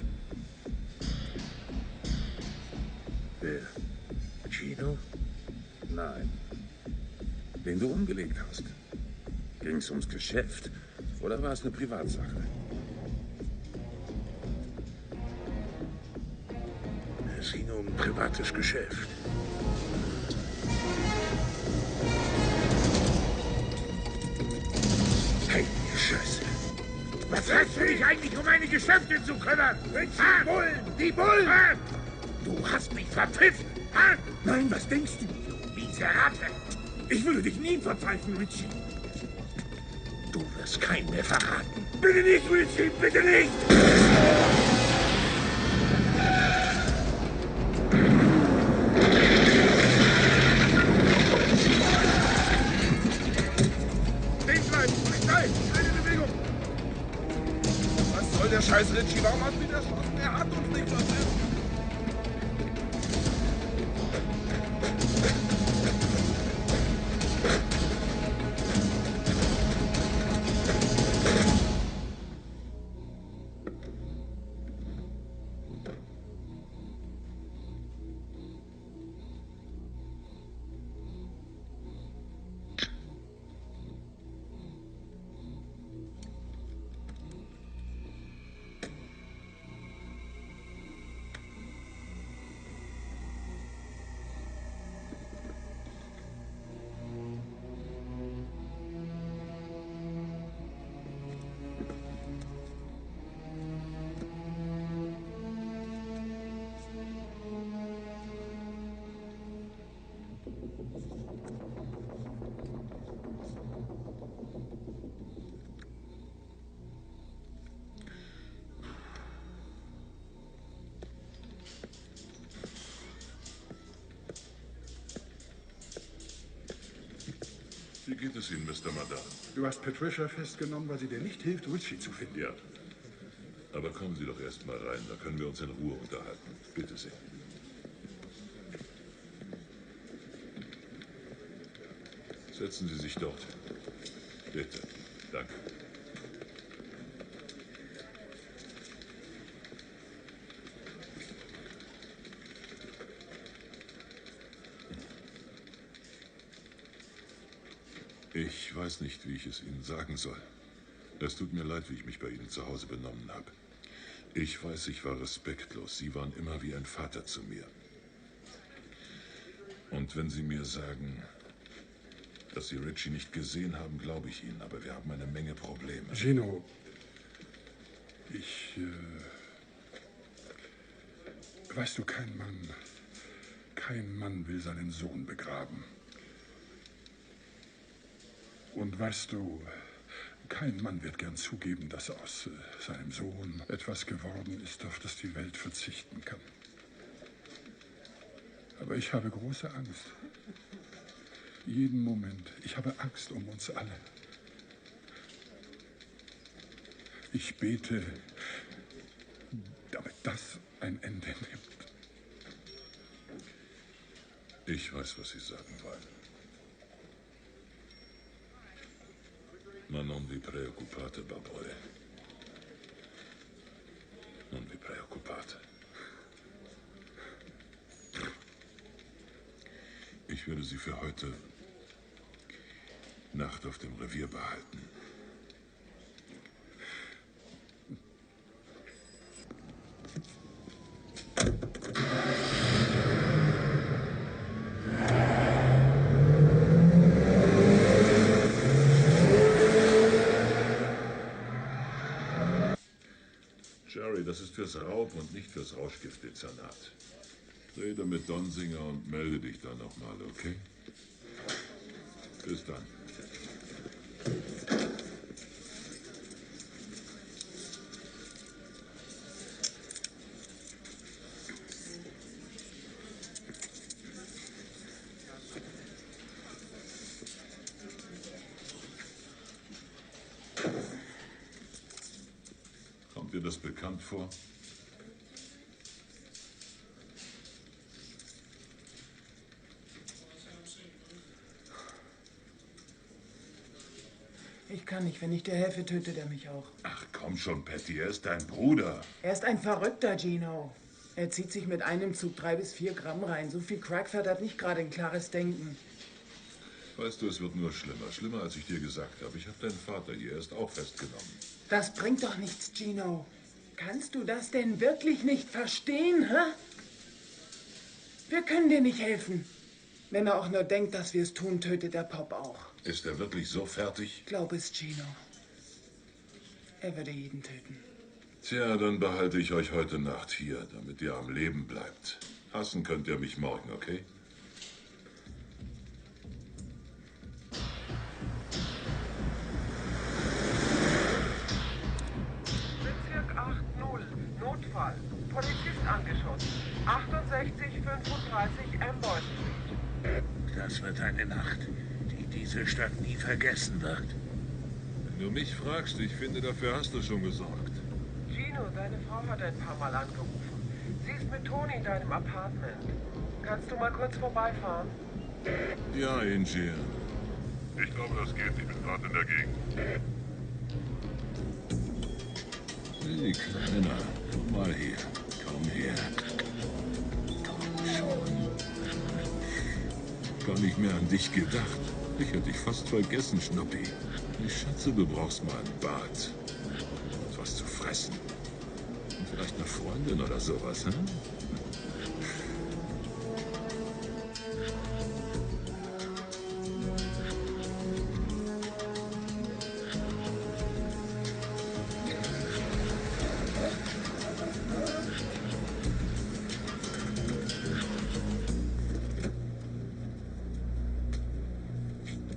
Wer? Gino? Nein. Den du umgelegt hast. Ging's ums Geschäft oder war es eine Privatsache? Es ging um ein privates Geschäft. Hey, Scheiße. Was hast du dich eigentlich um meine Geschäfte zu kümmern? Die Bullen! Die Bullen! Du hast mich verpfiffen! Ha? Nein, was denkst du? Du miese Ratte! Ich würde dich nie verpfeifen, Richie. Du wirst keinen mehr verraten. Bitte nicht, Richie, bitte nicht! Stehen bleiben! Polizei! Keine Bewegung! Was soll der Scheiß, Richie? Warum hast du ihn erschossen? Er hat uns nicht verletzt! Wie geht es Ihnen, Mr. Madan? Du hast Patricia festgenommen, weil sie dir nicht hilft, Richie zu finden. Ja. Aber kommen Sie doch erst mal rein, da können wir uns in Ruhe unterhalten. Bitte sehr. Setzen Sie sich dort. Bitte. Danke. Ich weiß nicht, wie ich es Ihnen sagen soll. Es tut mir leid, wie ich mich bei Ihnen zu Hause benommen habe. Ich weiß, ich war respektlos. Sie waren immer wie ein Vater zu mir. Und wenn Sie mir sagen, dass Sie Richie nicht gesehen haben, glaube ich Ihnen. Aber wir haben eine Menge Probleme. Gino, weißt du, kein Mann will seinen Sohn begraben. Und weißt du, kein Mann wird gern zugeben, dass aus seinem Sohn etwas geworden ist, auf das die Welt verzichten kann. Aber ich habe große Angst. Jeden Moment. Ich habe Angst um uns alle. Ich bete, damit das ein Ende nimmt. Ich weiß, was Sie sagen wollen. Ma non vi preoccupate, Babole. Non vi preoccupate. Ich würde Sie für heute Nacht auf dem Revier behalten. fürs Raub und nicht fürs Rauschgiftdezernat. Rede mit Donsinger und melde dich dann nochmal, okay? Bis dann. Kommt dir das bekannt vor? Ich kann nicht. Wenn ich dir helfe, tötet er mich auch. Ach komm schon, Patty, er ist dein Bruder. Er ist ein Verrückter, Gino. Er zieht sich mit einem Zug 3 bis 4 Gramm rein. So viel Crack fördert nicht gerade ein klares Denken. Weißt du, es wird nur schlimmer. Schlimmer, als ich dir gesagt habe. Ich habe deinen Vater hier. Er ist auch festgenommen. Das bringt doch nichts, Gino. Kannst du das denn wirklich nicht verstehen, hä? Wir können dir nicht helfen. Wenn er auch nur denkt, dass wir es tun, tötet der Pop auch. Ist er wirklich so fertig? Glaub es, Gino. Er würde jeden töten. Tja, dann behalte ich euch heute Nacht hier, damit ihr am Leben bleibt. Hassen könnt ihr mich morgen, okay? Bezirk 80, Notfall. Polizist angeschossen. 6835 Amboy Street. Das wird eine Nacht, die diese Stadt nie vergessen wird. Wenn du mich fragst, ich finde, dafür hast du schon gesorgt. Gino, deine Frau hat ein paar Mal angerufen. Sie ist mit Toni in deinem Apartment. Kannst du mal kurz vorbeifahren? Ja, Angie. Ich glaube, das geht. Ich bin gerade in der Gegend. Hey, Kleiner, komm mal her. Komm her. Komm schon. Gar nicht mehr an dich gedacht. Ich hätte dich fast vergessen, Schnuppi. Ich schätze, du brauchst mal ein Bad. Und was zu fressen. Und vielleicht eine Freundin oder sowas, hm?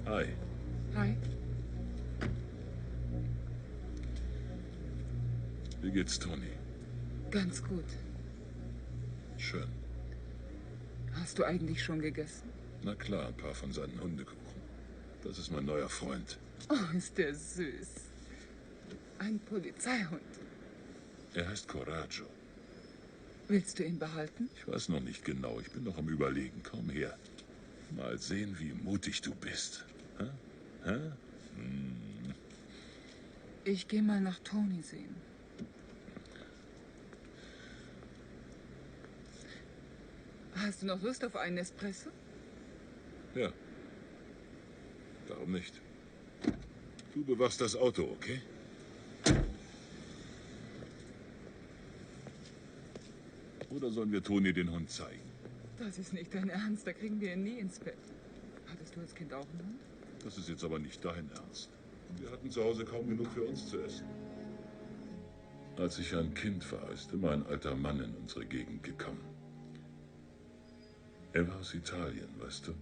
Hi. Hi. Wie geht's, Toni? Ganz gut. Schön. Hast du eigentlich schon gegessen? Na klar, ein paar von seinen Hundekuchen. Das ist mein neuer Freund. Oh, ist der süß. Ein Polizeihund. Er heißt Coraggio. Willst du ihn behalten? Ich weiß noch nicht genau. Ich bin noch am Überlegen. Komm her. Mal sehen, wie mutig du bist. Hä? Hä? Hm. Ich gehe mal nach Toni sehen. Hast du noch Lust auf einen Espresso? Ja. Warum nicht? Du bewachst das Auto, okay? Oder sollen wir Toni den Hund zeigen? Das ist nicht dein Ernst, da kriegen wir ihn nie ins Bett. Hattest du als Kind auch einen Hund? Das ist jetzt aber nicht dein Ernst. Wir hatten zu Hause kaum genug für uns zu essen. Als ich ein Kind war, ist immer ein alter Mann in unsere Gegend gekommen. Er war aus Italien, weißt du?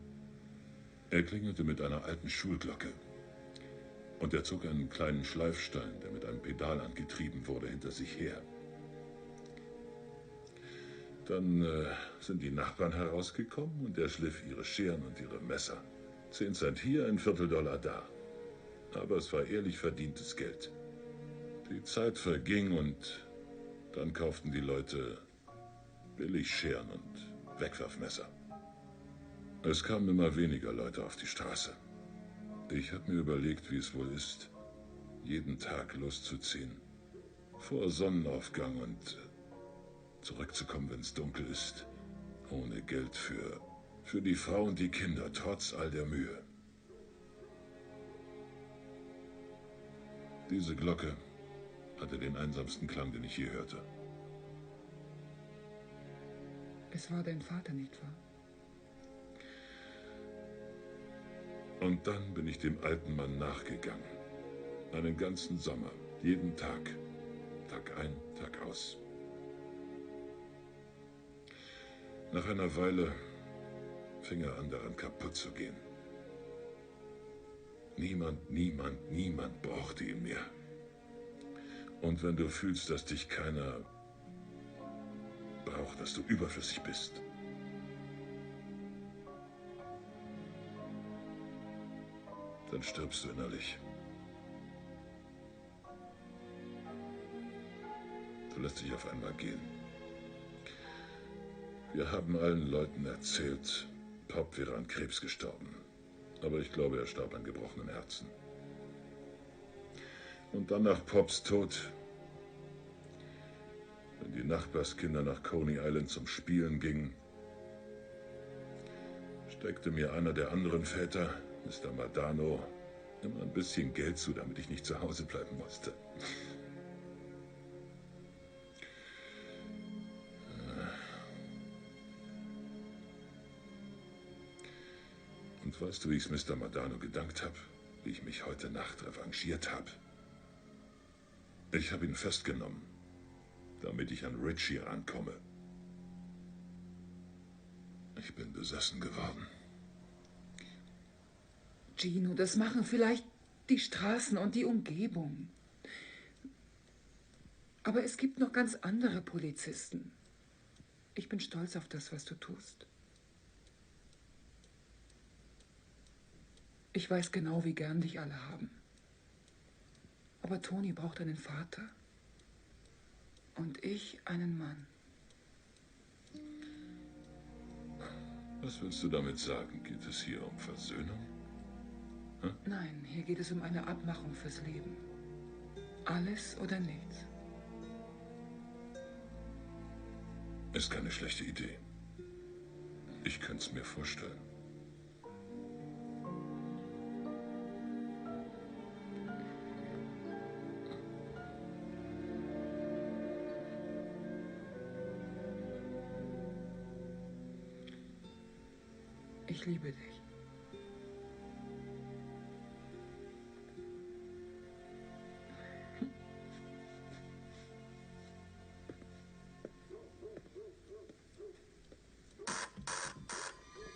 Er klingelte mit einer alten Schulglocke. Und er zog einen kleinen Schleifstein, der mit einem Pedal angetrieben wurde, hinter sich her. Dann sind die Nachbarn herausgekommen und er schliff ihre Scheren und ihre Messer. 10 Cent hier, ein $0,25 da. Aber es war ehrlich verdientes Geld. Die Zeit verging und dann kauften die Leute Billigscheren und Wegwerfmesser. Es kamen immer weniger Leute auf die Straße. Ich habe mir überlegt, wie es wohl ist, jeden Tag loszuziehen. Vor Sonnenaufgang und zurückzukommen, wenn es dunkel ist. Ohne Geld für die Frau und die Kinder, trotz all der Mühe. Diese Glocke hatte den einsamsten Klang, den ich je hörte. Es war dein Vater, nicht wahr? Und dann bin ich dem alten Mann nachgegangen. Einen ganzen Sommer, jeden Tag. Tag ein, Tag aus. Nach einer Weile fing er an, daran kaputt zu gehen. Niemand brauchte ihn mehr. Und wenn du fühlst, dass dich keiner braucht, dass du überflüssig bist, dann stirbst du innerlich. Du lässt dich auf einmal gehen. Wir haben allen Leuten erzählt, Pop wäre an Krebs gestorben. Aber ich glaube, er starb an gebrochenen Herzen. Und dann nach Pops Tod, wenn die Nachbarskinder nach Coney Island zum Spielen gingen, steckte mir einer der anderen Väter, Mr. Madano, immer ein bisschen Geld zu, damit ich nicht zu Hause bleiben musste. Und weißt du, wie ich es Mr. Madano gedankt habe? Wie ich mich heute Nacht revanchiert habe? Ich habe ihn festgenommen, damit ich an Richie rankomme. Ich bin besessen geworden. Gino, das machen vielleicht die Straßen und die Umgebung. Aber es gibt noch ganz andere Polizisten. Ich bin stolz auf das, was du tust. Ich weiß genau, wie gern dich alle haben. Aber Toni braucht einen Vater. Und ich einen Mann. Was willst du damit sagen? Geht es hier um Versöhnung? Hm? Nein, hier geht es um eine Abmachung fürs Leben. Alles oder nichts. Ist keine schlechte Idee. Ich könnte es mir vorstellen. Ich liebe dich.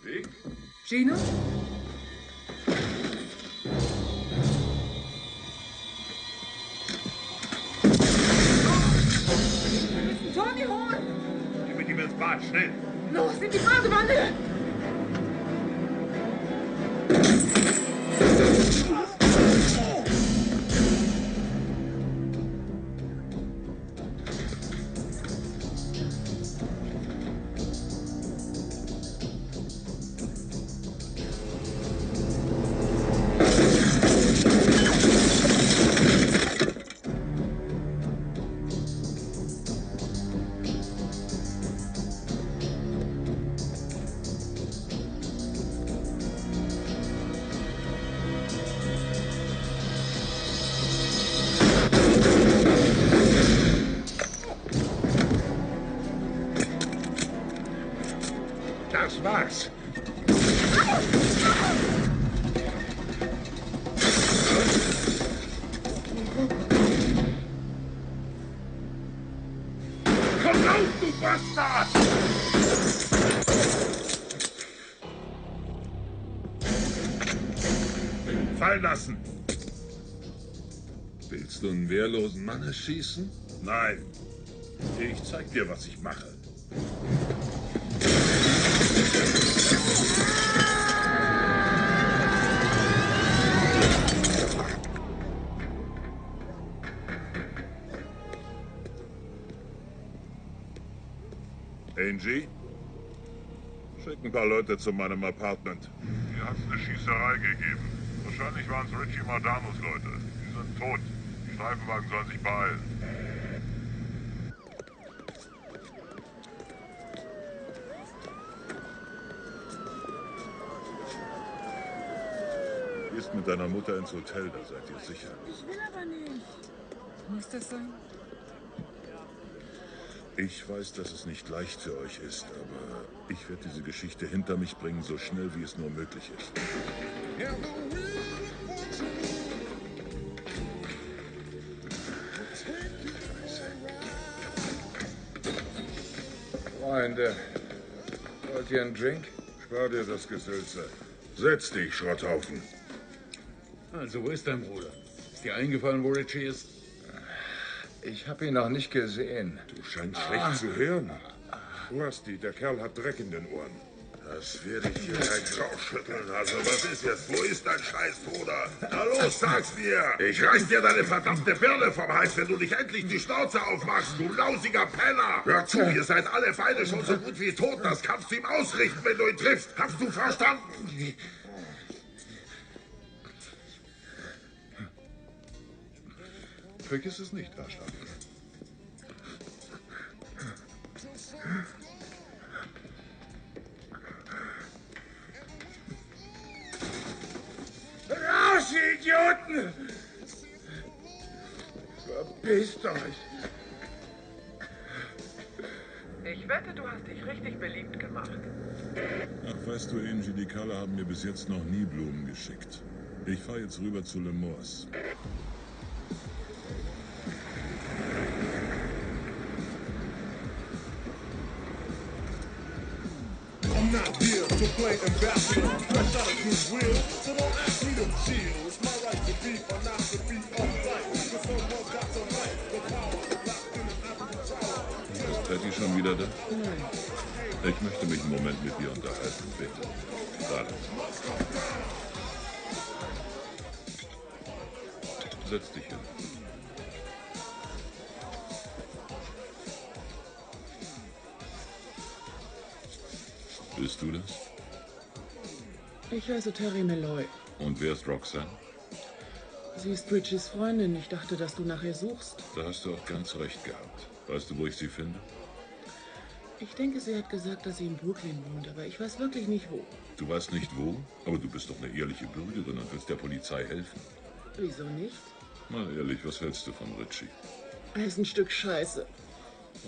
Vic? Gino? Wir müssen Toni holen! Geh mit ihm ins Bad, schnell! Los, in die Badewanne! Das war's. Komm raus, du Bastard! Fallen lassen! Willst du einen wehrlosen Mann erschießen? Nein. Ich zeig dir, was ich mache. Angie? Schick ein paar Leute zu meinem Apartment. Hier hat es eine Schießerei gegeben. Wahrscheinlich waren es Richie Madanos Leute. Die sind tot. Die Streifenwagen sollen sich beeilen. Gehst mit deiner Mutter ins Hotel, da seid ihr sicher. Ich will aber nicht. Muss das sein? Ich weiß, dass es nicht leicht für euch ist, aber ich werde diese Geschichte hinter mich bringen, so schnell wie es nur möglich ist. Freunde, Wollt ihr einen Drink? Spar dir das Gesülze. Setz dich, Schrotthaufen. Also, wo ist dein Bruder? Ist dir eingefallen, wo Richie ist? Ich habe ihn noch nicht gesehen. Du scheinst schlecht zu hören. Rusty, der Kerl hat Dreck in den Ohren. Das werde ich dir gleich rausschütteln. Also, was ist jetzt? Wo ist dein Scheißbruder? Na los, sag's mir! Ich reiß dir deine verdammte Birne vom Hals, wenn du nicht endlich die Schnauze aufmachst, du lausiger Penner! Hör zu, ihr seid alle beide schon so gut wie tot. Das kannst du ihm ausrichten, wenn du ihn triffst. Hast du verstanden? Vergiss es nicht, Arschloch. Raus, ihr Idioten! Verpisst euch! Ich wette, du hast dich richtig beliebt gemacht. Ach, weißt du, Angie, die Kerle haben mir bis jetzt noch nie Blumen geschickt. Ich fahre jetzt rüber zu Lemors. I'm not here to play ambassador, fresh out of goodwill, so don't ask me to chill. It's my right to be or not to be upright, cause someone got to write the power locked in an apple tower. Ist Patty schon wieder da? Nein. Ich möchte mich einen Moment mit dir unterhalten, bitte. Warte. Setz dich hin. Bist du das? Ich heiße Terry Malloy. Und wer ist Roxanne? Sie ist Richies Freundin. Ich dachte, dass du nach ihr suchst. Da hast du auch ganz recht gehabt. Weißt du, wo ich sie finde? Ich denke, sie hat gesagt, dass sie in Brooklyn wohnt, aber ich weiß wirklich nicht wo. Du weißt nicht wo, aber du bist doch eine ehrliche Bürgerin und willst der Polizei helfen. Wieso nicht? Mal ehrlich, was hältst du von Richie? Er ist ein Stück Scheiße.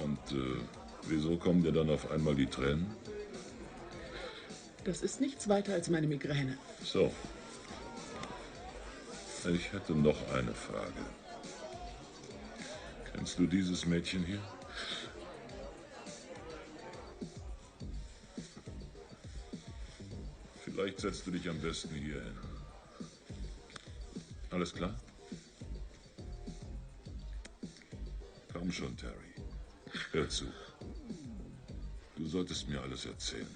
Und wieso kommen dir dann auf einmal die Tränen? Das ist nichts weiter als meine Migräne. So. Ich hätte noch eine Frage. Kennst du dieses Mädchen hier? Vielleicht setzt du dich am besten hier hin. Alles klar? Komm schon, Terry. Hör zu. Du solltest mir alles erzählen.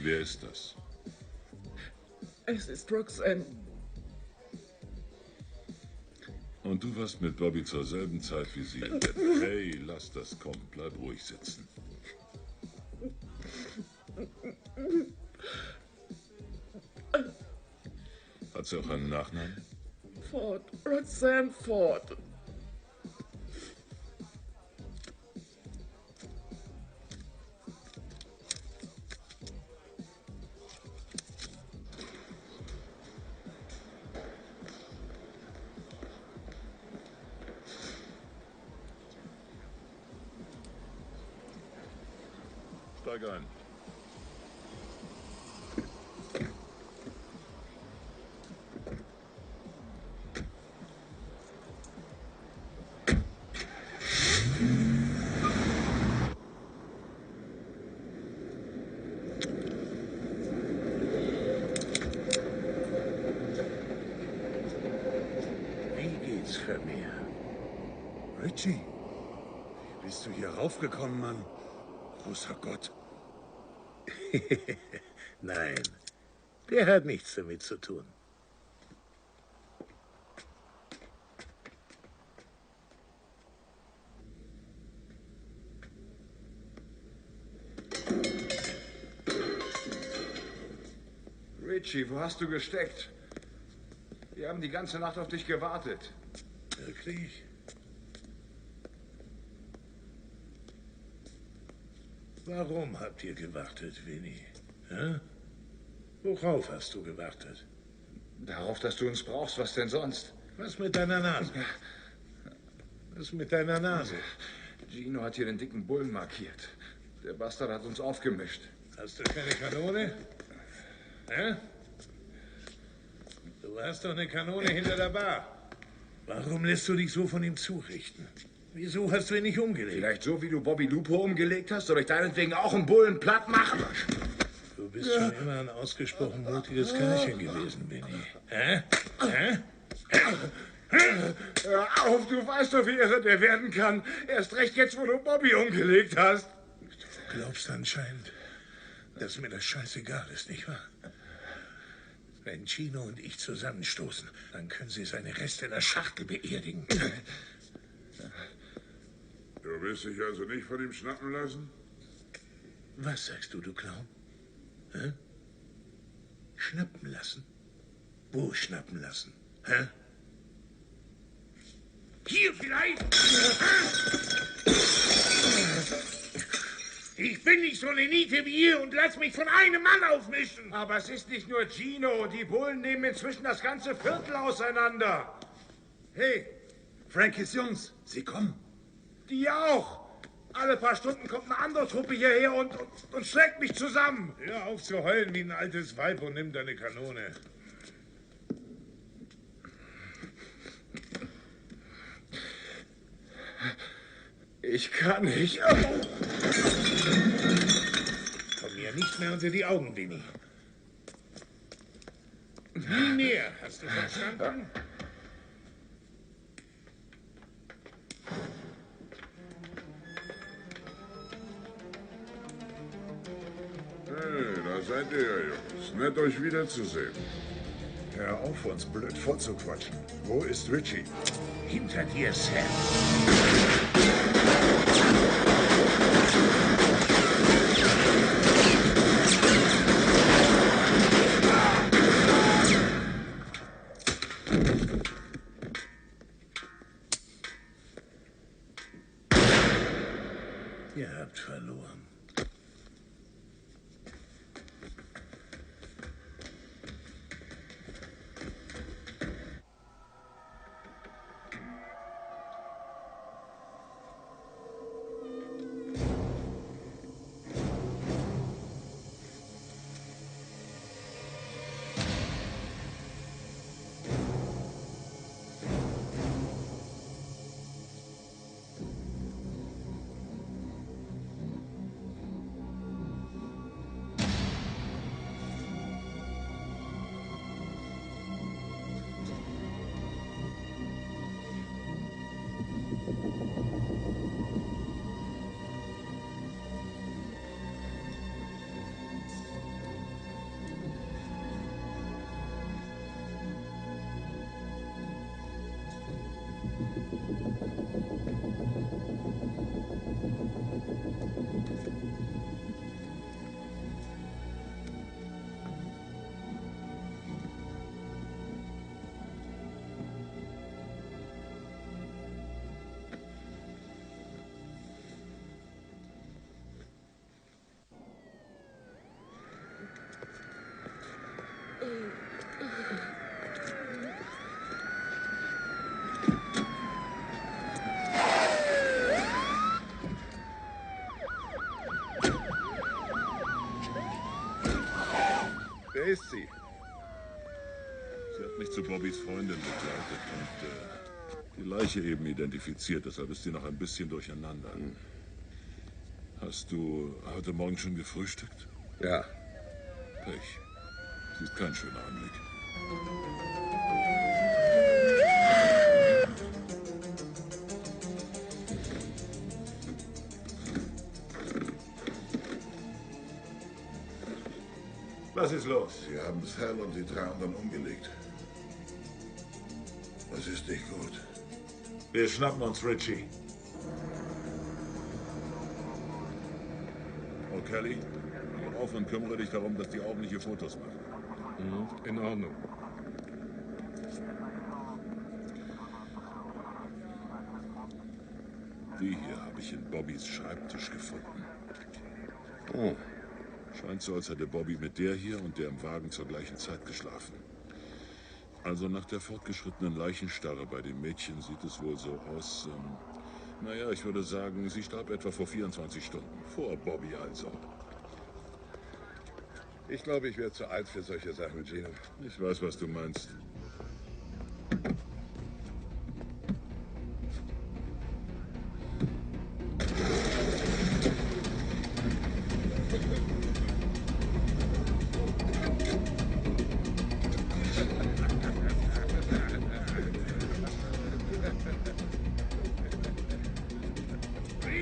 Wer ist das? Es ist Roxanne. Und du warst mit Bobby zur selben Zeit wie sie im Bett. Hey, lass das kommen. Bleib ruhig sitzen. Hat sie auch einen Nachnamen? Ford. Roxanne Ford. Steig ein. Wie geht's für mir? Richie, wie bist du hier raufgekommen, Mann? Großer Gott. Nein, der hat nichts damit zu tun. Richie, wo hast du gesteckt? Wir haben die ganze Nacht auf dich gewartet. Wirklich? Warum habt ihr gewartet, Winnie? Hä? Worauf hast du gewartet? Darauf, dass du uns brauchst. Was denn sonst? Was mit deiner Nase? Was mit deiner Nase? Gino hat hier den dicken Bullen markiert. Der Bastard hat uns aufgemischt. Hast du keine Kanone? Hä? Du hast doch eine Kanone hinter der Bar. Warum lässt du dich so von ihm zurichten? Wieso hast du ihn nicht umgelegt? Vielleicht so, wie du Bobby Lupo umgelegt hast? Soll ich deinetwegen auch einen Bullen platt machen? Du bist schon immer ein ausgesprochen mutiges Kerlchen gewesen, Benny. Hä? Hä? Hör auf, du weißt doch, wie irre der werden kann. Erst recht jetzt, wo du Bobby umgelegt hast. Du glaubst anscheinend, dass mir das scheißegal ist, nicht wahr? Wenn Gino und ich zusammenstoßen, dann können sie seine Reste in der Schachtel beerdigen. Du willst dich also nicht von ihm schnappen lassen? Was sagst du, du Clown? Hä? Schnappen lassen? Wo schnappen lassen? Hä? Hier vielleicht. Ich bin nicht so eine Niete wie ihr und lass mich von einem Mann aufmischen. Aber es ist nicht nur Gino. Die Bullen nehmen inzwischen das ganze Viertel auseinander. Hey, Frankies Jungs, sie kommen. die auch. Alle paar Stunden kommt eine andere Truppe hierher und schlägt mich zusammen. Hör auf zu heulen wie ein altes Weib und nimm deine Kanone. Ich kann nicht. Komm mir nicht mehr unter die Augen, Benny. Nie näher, hast du verstanden? Hey, da seid ihr ja, Jungs. Nett, euch wiederzusehen. Hör auf, uns blöd vorzuquatschen. Wo ist Richie? Hinter dir, Sam. Ihr habt verloren. Wer ist sie? Sie hat mich zu Bobbys Freundin begleitet und die Leiche eben identifiziert. Deshalb ist sie noch ein bisschen durcheinander. Hast du heute Morgen schon gefrühstückt? Ja. Pech. Sie ist kein schöner Anblick. Was ist los? Sie haben Sal und die drei anderen umgelegt. Das ist nicht gut. Wir schnappen uns Richie. Oh, Kelly, geh auf und kümmere dich darum, dass die ordentliche Fotos machen. In Ordnung. Die hier habe ich in Bobbys Schreibtisch gefunden. Oh. Scheint so, als hätte Bobby mit der hier und der im Wagen zur gleichen Zeit geschlafen. Also nach der fortgeschrittenen Leichenstarre bei dem Mädchen sieht es wohl so aus, naja, ich würde sagen, sie starb etwa vor 24 Stunden. Vor Bobby also. Ich glaube, ich werde zu alt für solche Sachen, Gino. Ich weiß, was du meinst.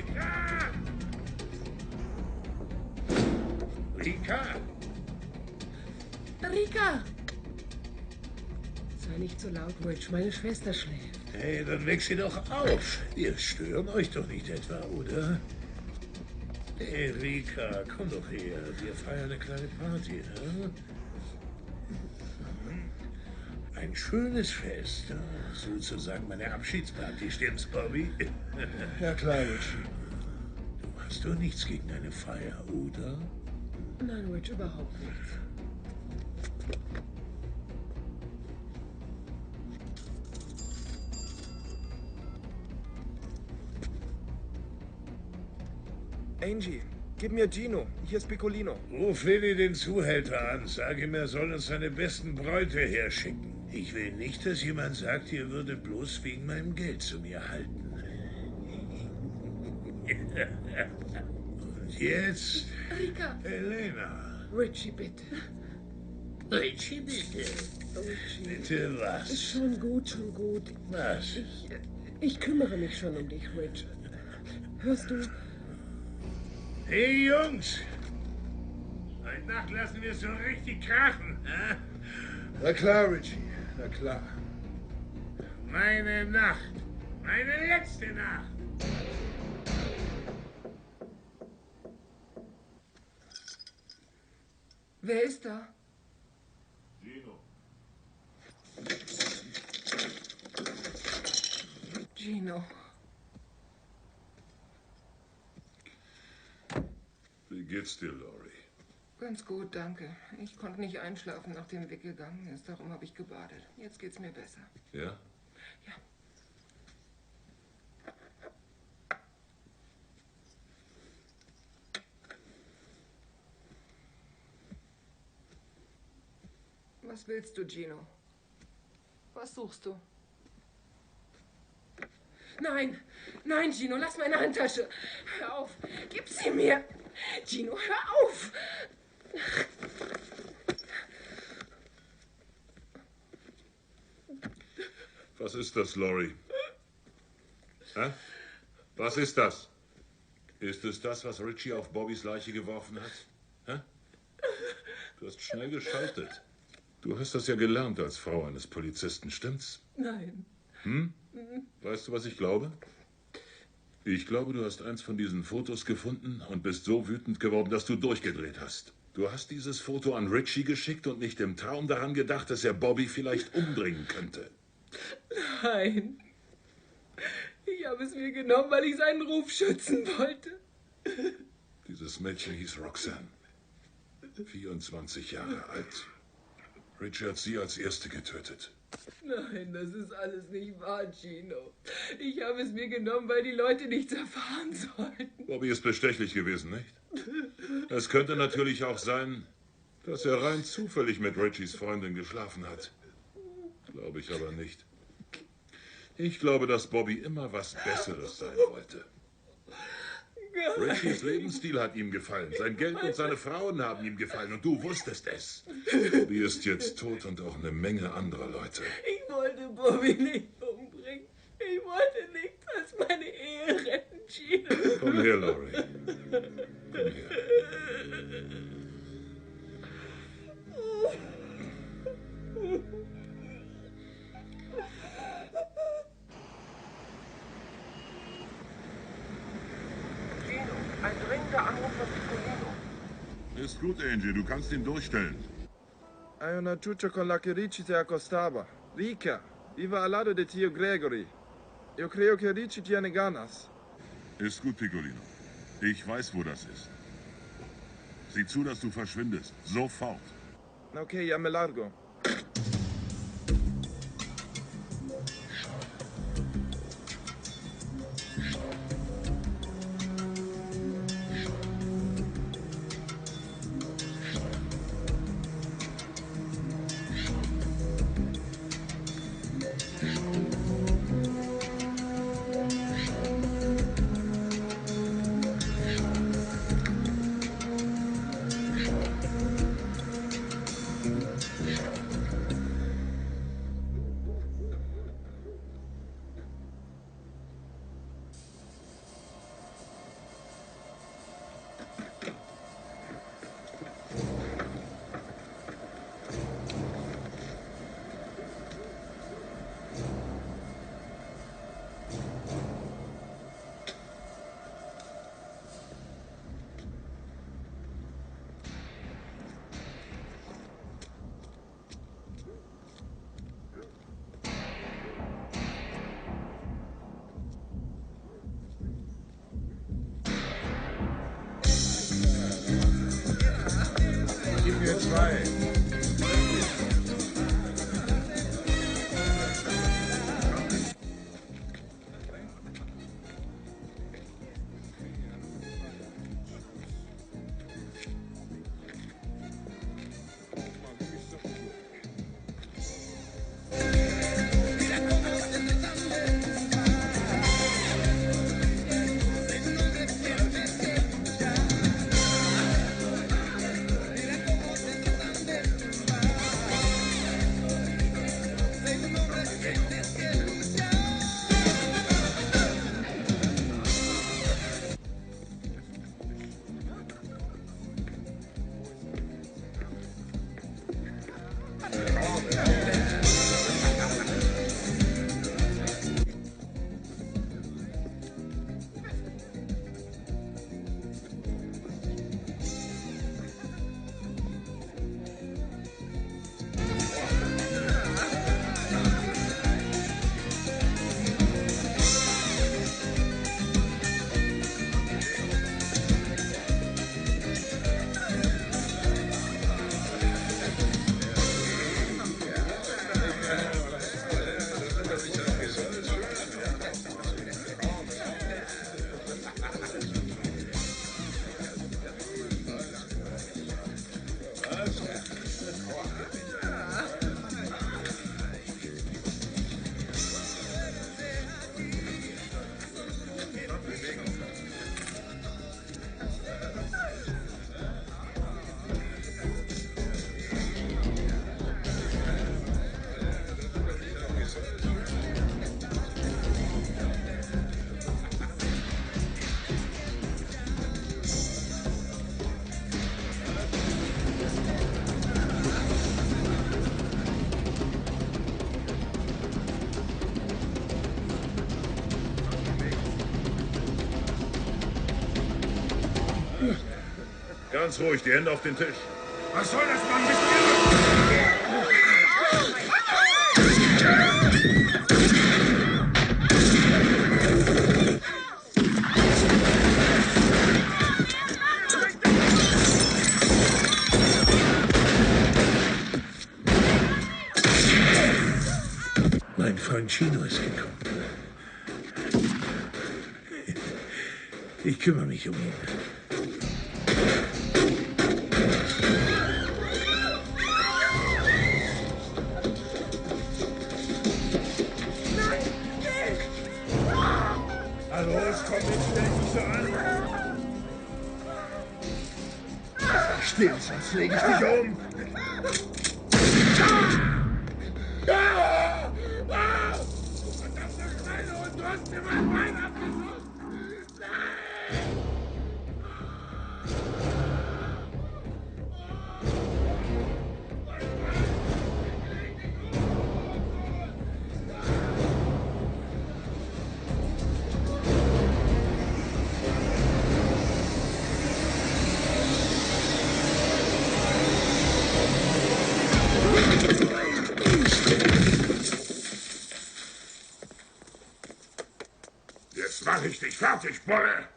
Rika! Rika! Rika! Sei nicht so laut, Rich. Meine Schwester schläft. Hey, dann weck sie doch auf. Wir stören euch doch nicht etwa, oder? Hey, Rika, komm doch her. Wir feiern eine kleine Party, ne? Ein schönes Fest. Sozusagen meine Abschiedsparty, stimmt's, Bobby? Ja, klar, Richie. Du hast doch nichts gegen eine Feier, oder? Nein, Rich, überhaupt nichts. Angie, gib mir Gino. Hier ist Piccolino. Ruf Lilly den Zuhälter an. Sag ihm, er soll uns seine besten Bräute herschicken. Ich will nicht, dass jemand sagt, ihr würdet bloß wegen meinem Geld zu mir halten. Und jetzt? Rika! Elena. Richie, bitte. Richie, bitte. Richie. Bitte was? Schon gut, schon gut. Was? Ich kümmere mich schon um dich, Rich. Hörst du? Hey, Jungs! Heute Nacht lassen wir es so richtig krachen, hä? Na klar, Richie. Na klar. Meine Nacht. Meine letzte Nacht. Wer ist da? Gino. Gino. Wie geht's dir, Laurie? Ganz gut, danke. Ich konnte nicht einschlafen, nachdem Vic gegangen ist. Darum habe ich gebadet. Jetzt geht's mir besser. Ja? Ja. Was willst du, Gino? Was suchst du? Nein, nein, Gino, lass meine Handtasche. Hör auf, gib sie mir. Gino, hör auf. Was ist das, Laurie? Hä? Was ist das? Ist es das, was Richie auf Bobbys Leiche geworfen hat? Hä? Du hast schnell geschaltet. Du hast das ja gelernt als Frau eines Polizisten, stimmt's? Nein. Hm? Weißt du, was ich glaube? Ich glaube, du hast eins von diesen Fotos gefunden und bist so wütend geworden, dass du durchgedreht hast. Du hast dieses Foto an Richie geschickt und nicht im Traum daran gedacht, dass er Bobby vielleicht umbringen könnte. Nein. Ich habe es mir genommen, weil ich seinen Ruf schützen wollte. Dieses Mädchen hieß Roxanne. 24 Jahre alt. Richie hat sie als Erste getötet. Nein, das ist alles nicht wahr, Gino. Ich habe es mir genommen, weil die Leute nichts erfahren sollten. Bobby ist bestechlich gewesen, nicht? Es könnte natürlich auch sein, dass er rein zufällig mit Richies Freundin geschlafen hat. Glaube ich aber nicht. Ich glaube, dass Bobby immer was Besseres sein wollte. Richies Lebensstil hat ihm gefallen. Sein Geld und seine Frauen haben ihm gefallen. Und du wusstest es. Bobby ist jetzt tot und auch eine Menge anderer Leute. Ich wollte Bobby nicht umbringen. Ich wollte nichts als meine Ehe retten, Gino. Komm her, Laurie. Komm her. Ein dringender Anruf von Piccolino. Ist gut, Angie. Du kannst ihn durchstellen. Hai un acciuccio con la che Richie si accostava. Rica, viva al lado de Tio Gregory. Io creo che Richie tiene ganas. Ist gut, Piccolino. Ich weiß, wo das ist. Sieh zu, dass du verschwindest. Sofort. Ok, ya me largo. Folge 2. Ganz ruhig, die Hände auf den Tisch. Was soll das, Mann? Bist du Mein Freund Chino ist gekommen. Ich kümmere mich um ihn. Hallo, es kommt nicht ständig so an. Still, sonst lege ich dich um. Verdammte Schweine, und du hast mir mein Bein abgeschossen. Jetzt mach ich dich fertig, Bolle!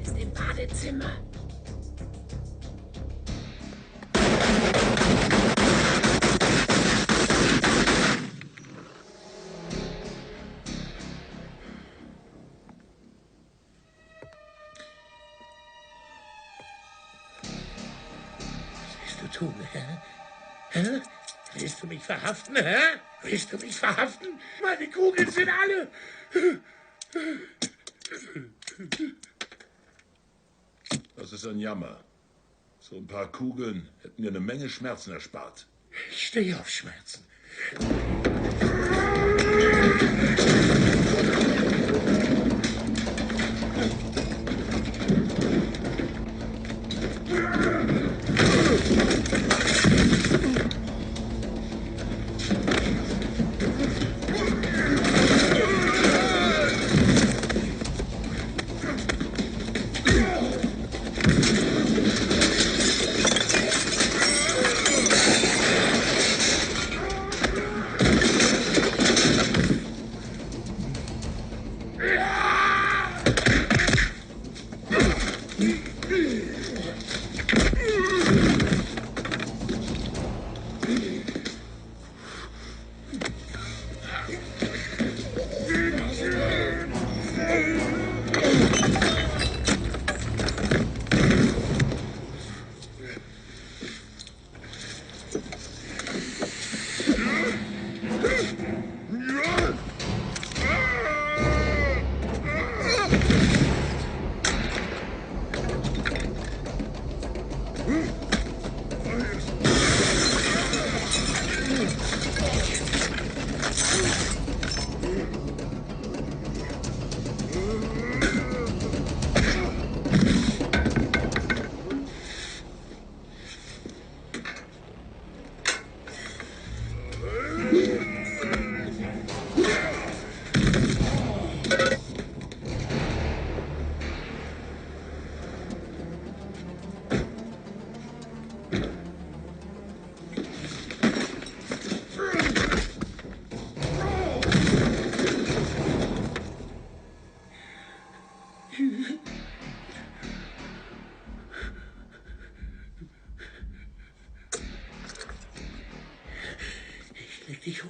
Ist im Badezimmer. Tun, hä? Hä? Willst du mich verhaften, hä? Willst du mich verhaften? Meine Kugeln sind alle! Das ist ein Jammer. So ein paar Kugeln hätten mir eine Menge Schmerzen erspart. Ich stehe auf Schmerzen. Leg dich um.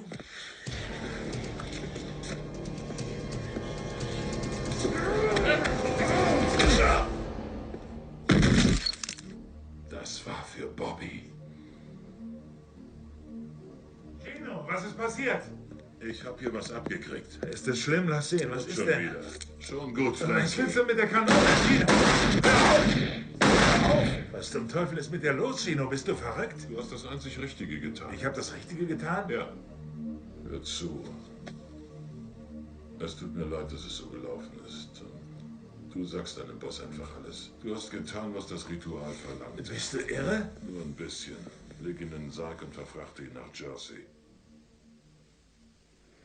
Das war für Bobby. Gino, was ist passiert? Ich habe hier was abgekriegt. Ist es schlimm? Lass sehen. Was ist Schon denn? wieder. Schon gut, Was Frank. willst du mit der Kanone, Gino? Hör auf! Hör auf! Was zum Teufel ist mit dir los, Gino? Bist du verrückt? Du hast das einzig Richtige getan. Ich habe das Richtige getan? Ja. Hör zu. Es tut mir leid, dass es so gelaufen ist. Du sagst deinem Boss einfach alles. Du hast getan, was das Ritual verlangt. Bist du irre? Nur ein bisschen. Leg ihn in den Sarg und verfrachte ihn nach Jersey.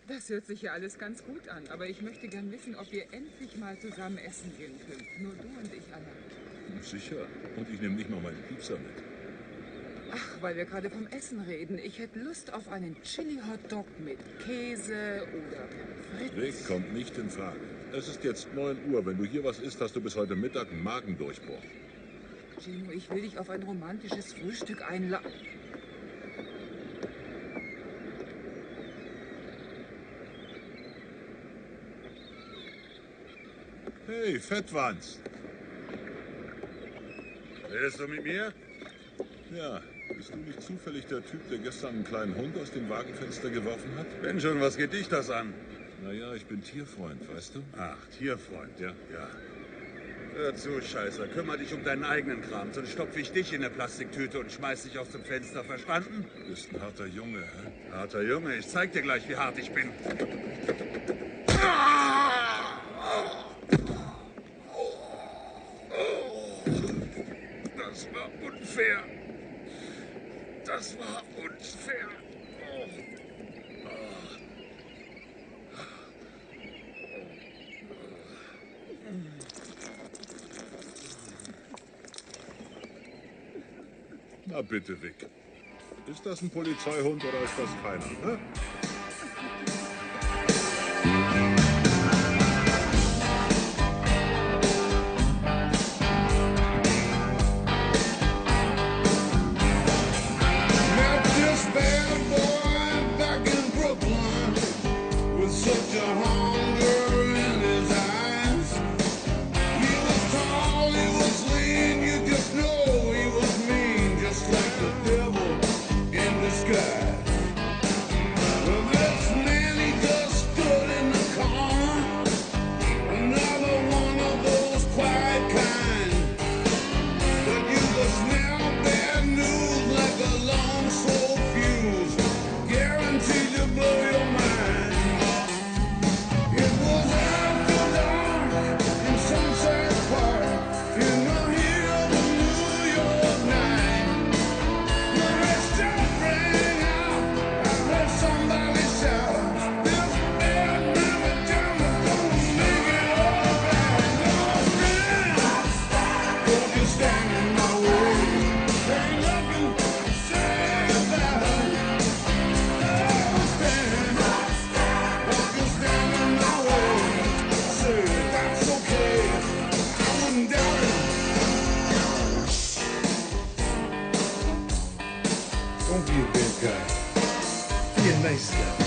Das hört sich ja alles ganz gut an, aber ich möchte gern wissen, ob wir endlich mal zusammen essen gehen können. Nur du und ich allein. Sicher. Und ich nehme nicht mal meine Pizza mit. Ach, weil wir gerade vom Essen reden. Ich hätte Lust auf einen Chili-Hotdog mit Käse oder Pommes Weg frites. kommt nicht in Frage. Es ist jetzt 9 Uhr. Wenn du hier was isst, hast du bis heute Mittag einen Magendurchbruch. Gino, ich will dich auf ein romantisches Frühstück einladen. Hey, Fettwanz. Redest du mit mir? Ja, bist du nicht zufällig der Typ, der gestern einen kleinen Hund aus dem Wagenfenster geworfen hat? Bin schon, was geht dich das an? Naja, ich bin Tierfreund, weißt du? Ach, Tierfreund. Ja. Ja. Hör zu, Scheißer. Kümmere dich um deinen eigenen Kram. Sonst stopfe ich dich in eine Plastiktüte und schmeiß dich aus dem Fenster. Verstanden? Du bist ein harter Junge, hä? Harter Junge. Ich zeig dir gleich, wie hart ich bin. Das war unfair. Das war unfair. Na bitte, Vic. Ist das ein Polizeihund oder ist das keiner, ne? Met this bad boy back in Brooklyn with such a hunger in his eyes. He was tall, he was lean, you just know he was mean, just like the devil in disguise. Well, this man, he just stood in the corner, another one of those quiet kind. But you could smell bad news like a long slow fuse, guaranteed to blow your mind. It was after dark in Sunset Park in the heat of a New York night. The restaurant rang out. I heard somebody shout, "This bad man with Jama's gonna make it all right." Don't stand, don't you stand in my way. Ain't nothing to say about it. Don't stand, don't you stand in my way. Say that's okay, I wouldn't doubt it. Meister.